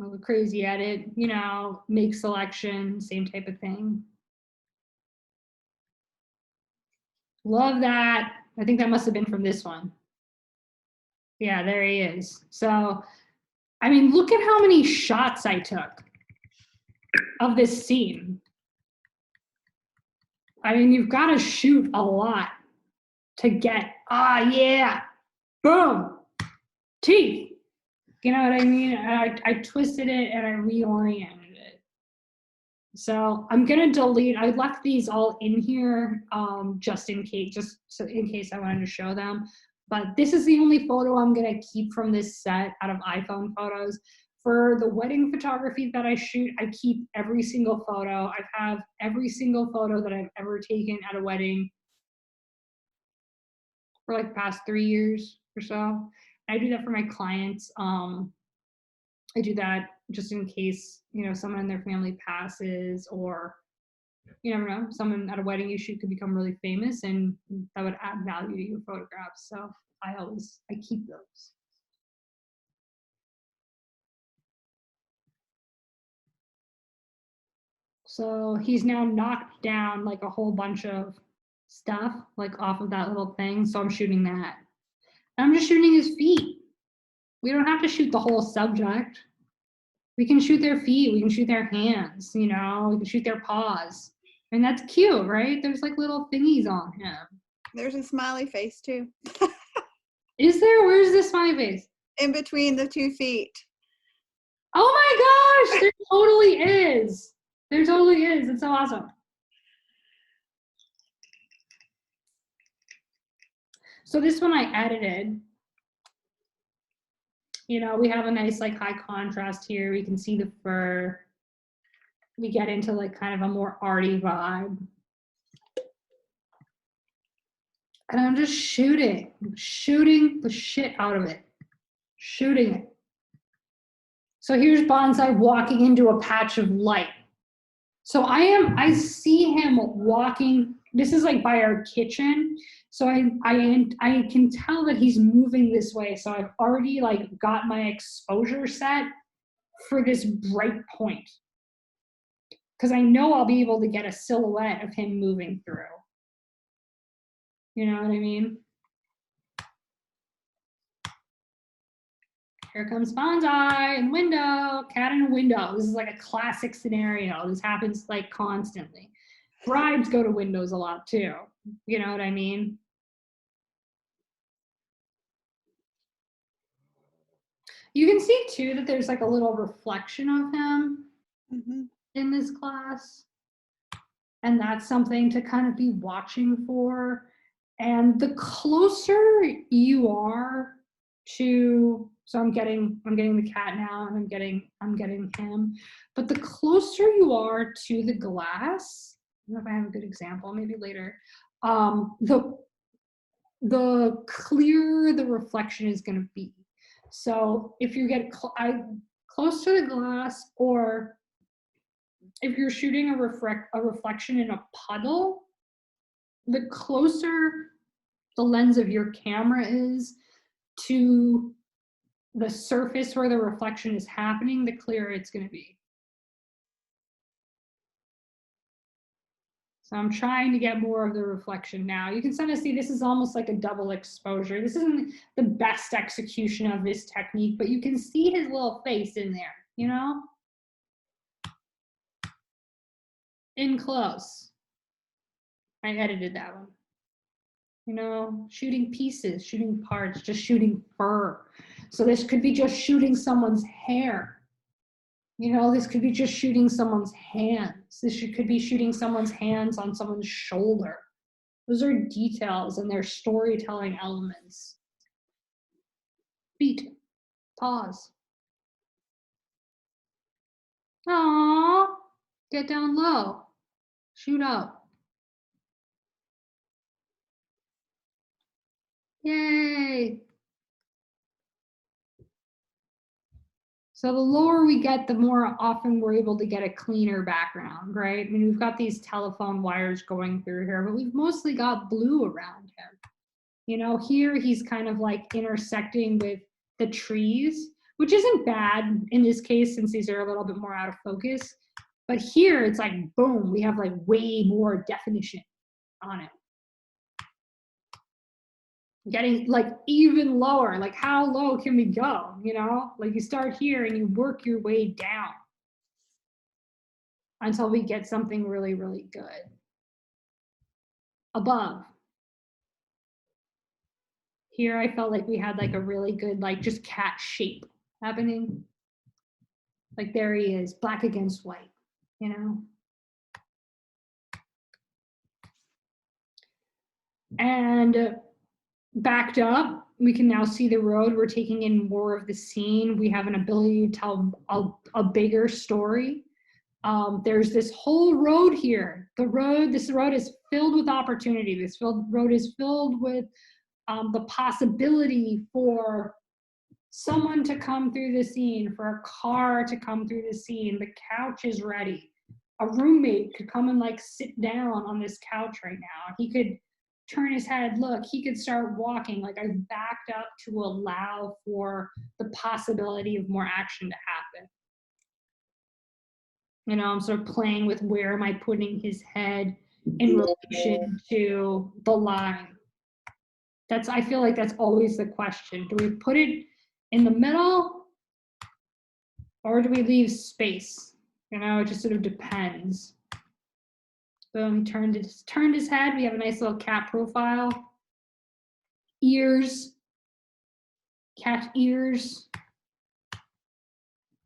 A crazy edit, you know, make selection, same type of thing. Love that. I think that must have been from this one. Yeah, there he is. So, I mean, look at how many shots I took of this scene. I mean, you've got to shoot a lot to get, yeah, boom, teeth. You know what I mean? I twisted it and I reoriented it. So I'm gonna delete, I left these all in here just in case, in case I wanted to show them. But this is the only photo I'm gonna keep from this set out of iPhone photos. For the wedding photography that I shoot, I keep every single photo. I have every single photo that I've ever taken at a wedding for like the past 3 years or so. I do that for my clients. I do that just in case, you know, someone in their family passes, or you never know, someone at a wedding you shoot could become really famous, and that would add value to your photographs. So I keep those. So he's now knocked down like a whole bunch of stuff like off of that little thing. So I'm shooting that. And I'm just shooting his feet. We don't have to shoot the whole subject. We can shoot their feet, we can shoot their hands, you know, we can shoot their paws. And that's cute, right? There's like little thingies on him.
There's a smiley face too.
Is there? Where's the smiley face?
In between the 2 feet.
Oh my gosh, there totally is. There totally is. It's so awesome. So this one I edited. You know, we have a nice like high contrast here. We can see the fur. We get into like kind of a more arty vibe. And I'm just shooting the shit out of it. Shooting it. So here's Bonsai walking into a patch of light. So I see him walking. This is like by our kitchen. So I can tell that he's moving this way. So I've already like got my exposure set for this bright point, because I know I'll be able to get a silhouette of him moving through. You know what I mean? Here comes Bonsai in the window, cat in a window. This is like a classic scenario. This happens like constantly. Brides go to windows a lot too. You know what I mean? You can see too that there's like a little reflection of him in this class. And that's something to kind of be watching for. And the closer you are to, so I'm getting the cat now, and I'm getting him. But the closer you are to the glass, I don't know if I have a good example, maybe later. The clearer the reflection is going to be. So if you get close to the glass, or if you're shooting a reflection in a puddle, the closer the lens of your camera is to the surface where the reflection is happening, the clearer it's going to be. So I'm trying to get more of the reflection now. You can kind of see this is almost like a double exposure. This isn't the best execution of this technique, but you can see his little face in there, you know? In close. I edited that one. You know, shooting pieces, shooting parts, just shooting fur. So this could be just shooting someone's hair. You know, this could be just shooting someone's hands. Could be shooting someone's hands on someone's shoulder. Those are details and they're storytelling elements. Feet, paws. Aww, get down low, shoot up. Yay. So the lower we get, the more often we're able to get a cleaner background, right? I mean, we've got these telephone wires going through here, but we've mostly got blue around him. You know, here he's kind of like intersecting with the trees, which isn't bad in this case since these are a little bit more out of focus. But here it's like, boom, we have like way more definition on it. Getting like even lower, like how low can we go? You know, like you start here and you work your way down until we get something really, really good. Above. Here I felt like we had like a really good, like just cat shape happening. Like there he is, black against white, you know? And backed up, we can now see the road. We're taking in more of the scene. We have an ability to tell a bigger story. There's this whole road here. This road is filled with opportunity. Road is filled with the possibility for someone to come through the scene, for a car to come through the scene. The couch is ready. A roommate could come and like sit down on this couch right now. He could turn his head, look, he could start walking. Like I've backed up to allow for the possibility of more action to happen. You know, I'm sort of playing with where am I putting his head in relation to the line. I feel like that's always the question. Do we put it in the middle or do we leave space? You know, it just sort of depends. Boom, he turned his head. We have a nice little cat profile. Ears, cat ears.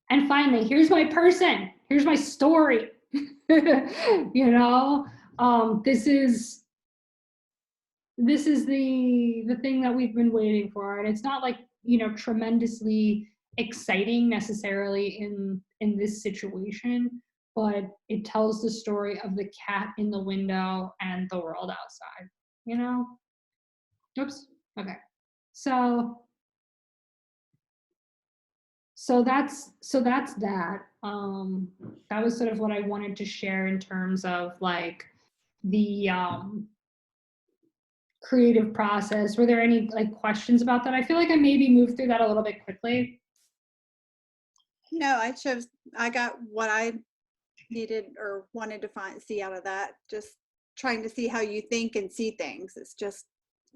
And finally, here's my person. Here's my story. You know, this is the thing that we've been waiting for. And it's not like, you know, tremendously exciting necessarily in this situation, but it tells the story of the cat in the window and the world outside, you know? Oops, okay. So that's that. That was sort of what I wanted to share in terms of like the creative process. Were there any like questions about that? I feel like I maybe moved through that a little bit quickly.
No, I got what I needed or wanted to see out of that. Just trying to see how you think and see things. It's just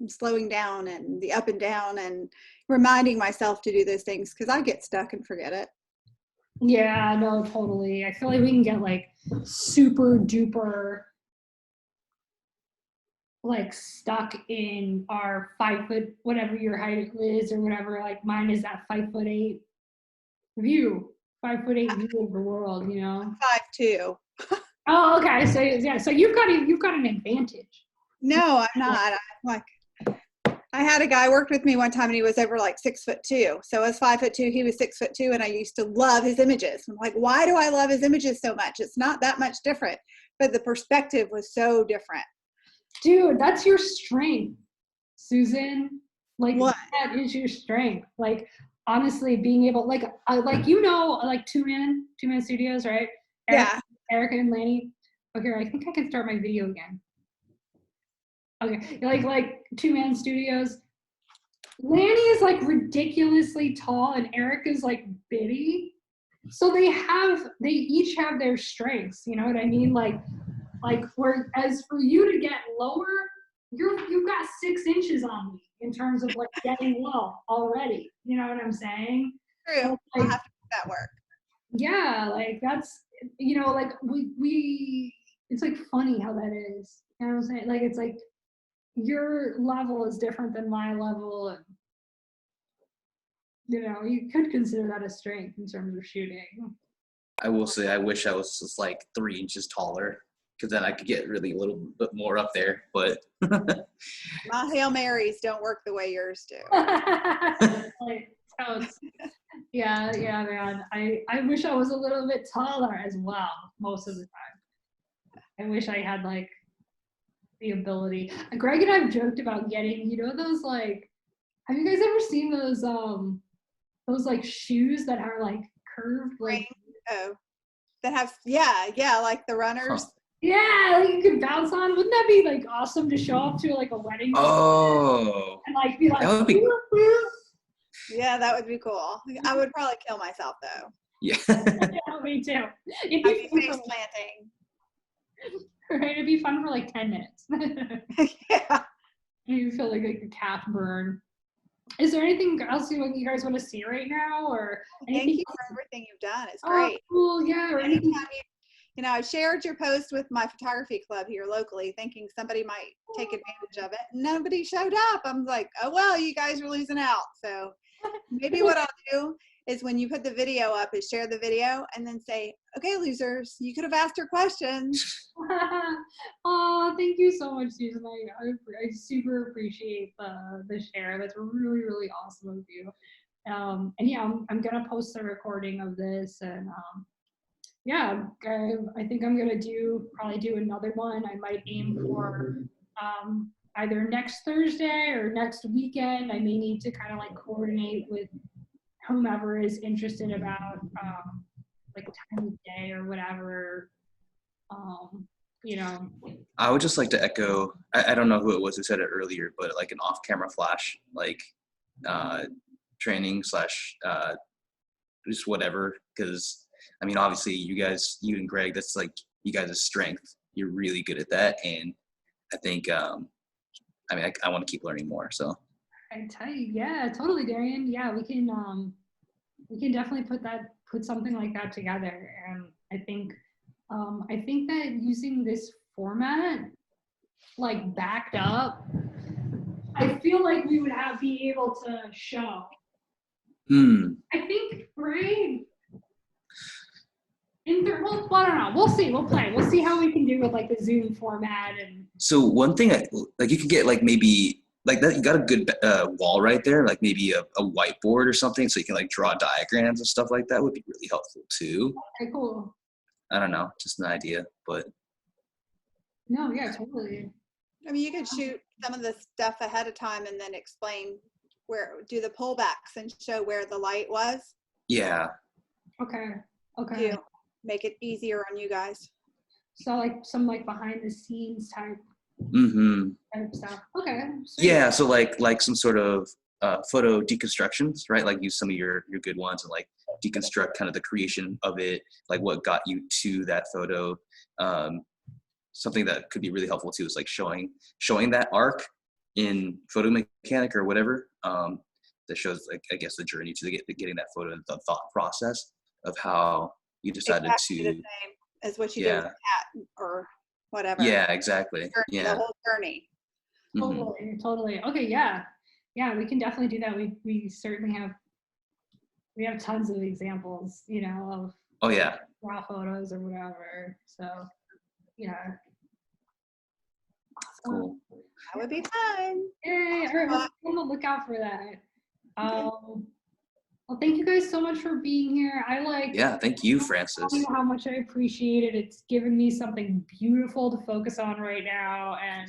slowing down and the up and down and reminding myself to do those things because I get stuck and forget it.
Yeah, no, totally. I feel like we can get like super duper like stuck in our 5 foot, whatever your height is or whatever. Like mine is that 5'8" view, 5'8" view of the world, you know?
5'2".
Oh, okay. So yeah, so you've got an advantage.
No, I'm not. I had a guy worked with me one time and he was over like 6'2". So I was 5'2", he was 6'2", and I used to love his images. I'm like, why do I love his images so much? It's not that much different, but the perspective was so different.
Dude, that's your strength, Susan. Like
what?
That is your strength. Like honestly, being able like you know, like two man studios, right? Erica and Lanny. Okay, I think I can start my video again. Okay, like 2-man studios. Lanny is like ridiculously tall and Erica's like bitty. So they each have their strengths, you know what I mean? Like whereas for you to get lower, you've got 6 inches on me in terms of like getting low already. You know what I'm saying?
True.
So, like,
I'll have to make that work.
Yeah, like that's, you know, like we it's like funny how that is. You know what I'm saying? Like it's like your level is different than my level, and you know, you could consider that a strength in terms of shooting.
I will say I wish I was just like 3 inches taller because then I could get really a little bit more up there. But
my Hail Marys don't work the way yours do.
Like, yeah, man. I wish I was a little bit taller as well most of the time. I wish I had like the ability. Greg and I've joked about getting, you know, those like Have you guys ever seen those like shoes that are like curved? Like,
Oh, that have, yeah, like the runners.
yeah, like you could bounce on. Wouldn't that be like awesome to show up to like a wedding?
Oh,
And like be like,
that would be.
Yeah, that would be cool. I would probably kill myself though.
Yeah.
Yeah, me too. It'd
I'd be
be
face
fun
planting.
right? It'd be fun for like 10 minutes.
Yeah.
You feel like a calf burn. Is there anything else you guys want to see right now, or
Thank
anything
you for everything you've done. It's
Oh,
great.
cool, yeah. Or anything.
Anytime you know, I shared your post with my photography club here locally, thinking somebody might take advantage of it. Nobody showed up. I'm like, oh well, you guys are losing out. So maybe what I'll do is when you put the video up, is share the video and then say, okay, losers, you could have asked your questions.
Oh, thank you so much, Susan. I super appreciate the share. That's really, really awesome of you. And yeah, I'm gonna post the recording of this, and yeah, I think I'm gonna probably do another one. I might aim for either next Thursday or next weekend. I may need to kind of like coordinate with whomever is interested about like time of day or whatever. You know.
I would just like to echo. I don't know who it was who said it earlier, but like an off-camera flash, like training slash just whatever. Because I mean, obviously, you and Greg, that's like you guys' strength. You're really good at that, and I think I mean, I want to keep learning more. So.
I tell you, yeah, totally, Darian. Yeah, we can definitely put something like that together, and I think that using this format, like backed up, I feel like we would be able to show. I think, right? Well, I don't know. We'll see. We'll play. We'll see how we can do with like the Zoom format and.
So one thing, like you could get like maybe like that. You got a good wall right there, like maybe a whiteboard or something, so you can like draw diagrams and stuff like that. Would be really helpful too.
Okay, cool.
I don't know, just an idea, but.
No, yeah, totally.
I mean, you could shoot some of the stuff ahead of time and then explain do the pullbacks and show where the light was.
Yeah.
Okay. Okay.
To make it easier on you guys.
So like some like behind the scenes type stuff. Okay. Sweet.
Yeah, so like some sort of photo deconstructions, right? Like use some of your good ones and like deconstruct kind of the creation of it, like what got you to that photo. Something that could be really helpful too is like showing that arc in photo mechanic or whatever, that shows like I guess the journey to getting that photo, the thought process of how you decided
exactly
to.
The same as what you did with the cat or whatever.
Yeah, exactly.
The whole journey.
Totally. Okay, yeah. Yeah, we can definitely do that. We certainly have tons of examples, you know, of raw photos or whatever. So yeah.
Cool.
That would be fun.
Yay. All right, we'll look out for that. Well, thank you guys so much for being here.
Yeah, thank you, Francis.
You know how much I appreciate it. It's given me something beautiful to focus on right now, and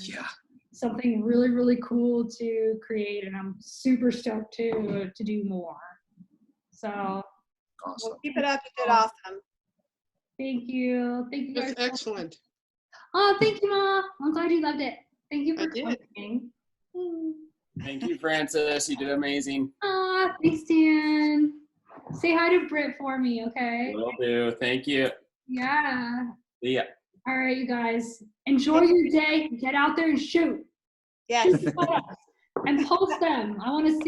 something really, really cool to create. And I'm super stoked to do more. So,
awesome.
Well, keep it up. You did awesome.
Thank you. Thank you guys.
That's excellent.
Oh, thank you, Ma. I'm glad you loved it. Thank you for coming.
Thank you, Francis. You did amazing.
Thanks, Dan. Say hi to Britt for me, okay?
Will do. Thank you.
Yeah.
See ya.
All right, you guys. Enjoy your day. Get out there and shoot.
Yes.
Shoot photos and post them. I want to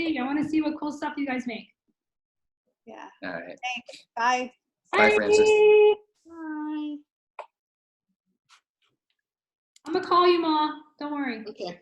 see what cool stuff you guys make.
Yeah.
All right.
Thanks. Bye.
Bye, Francis.
Bye.
I'm gonna call you, Ma. Don't worry.
Okay.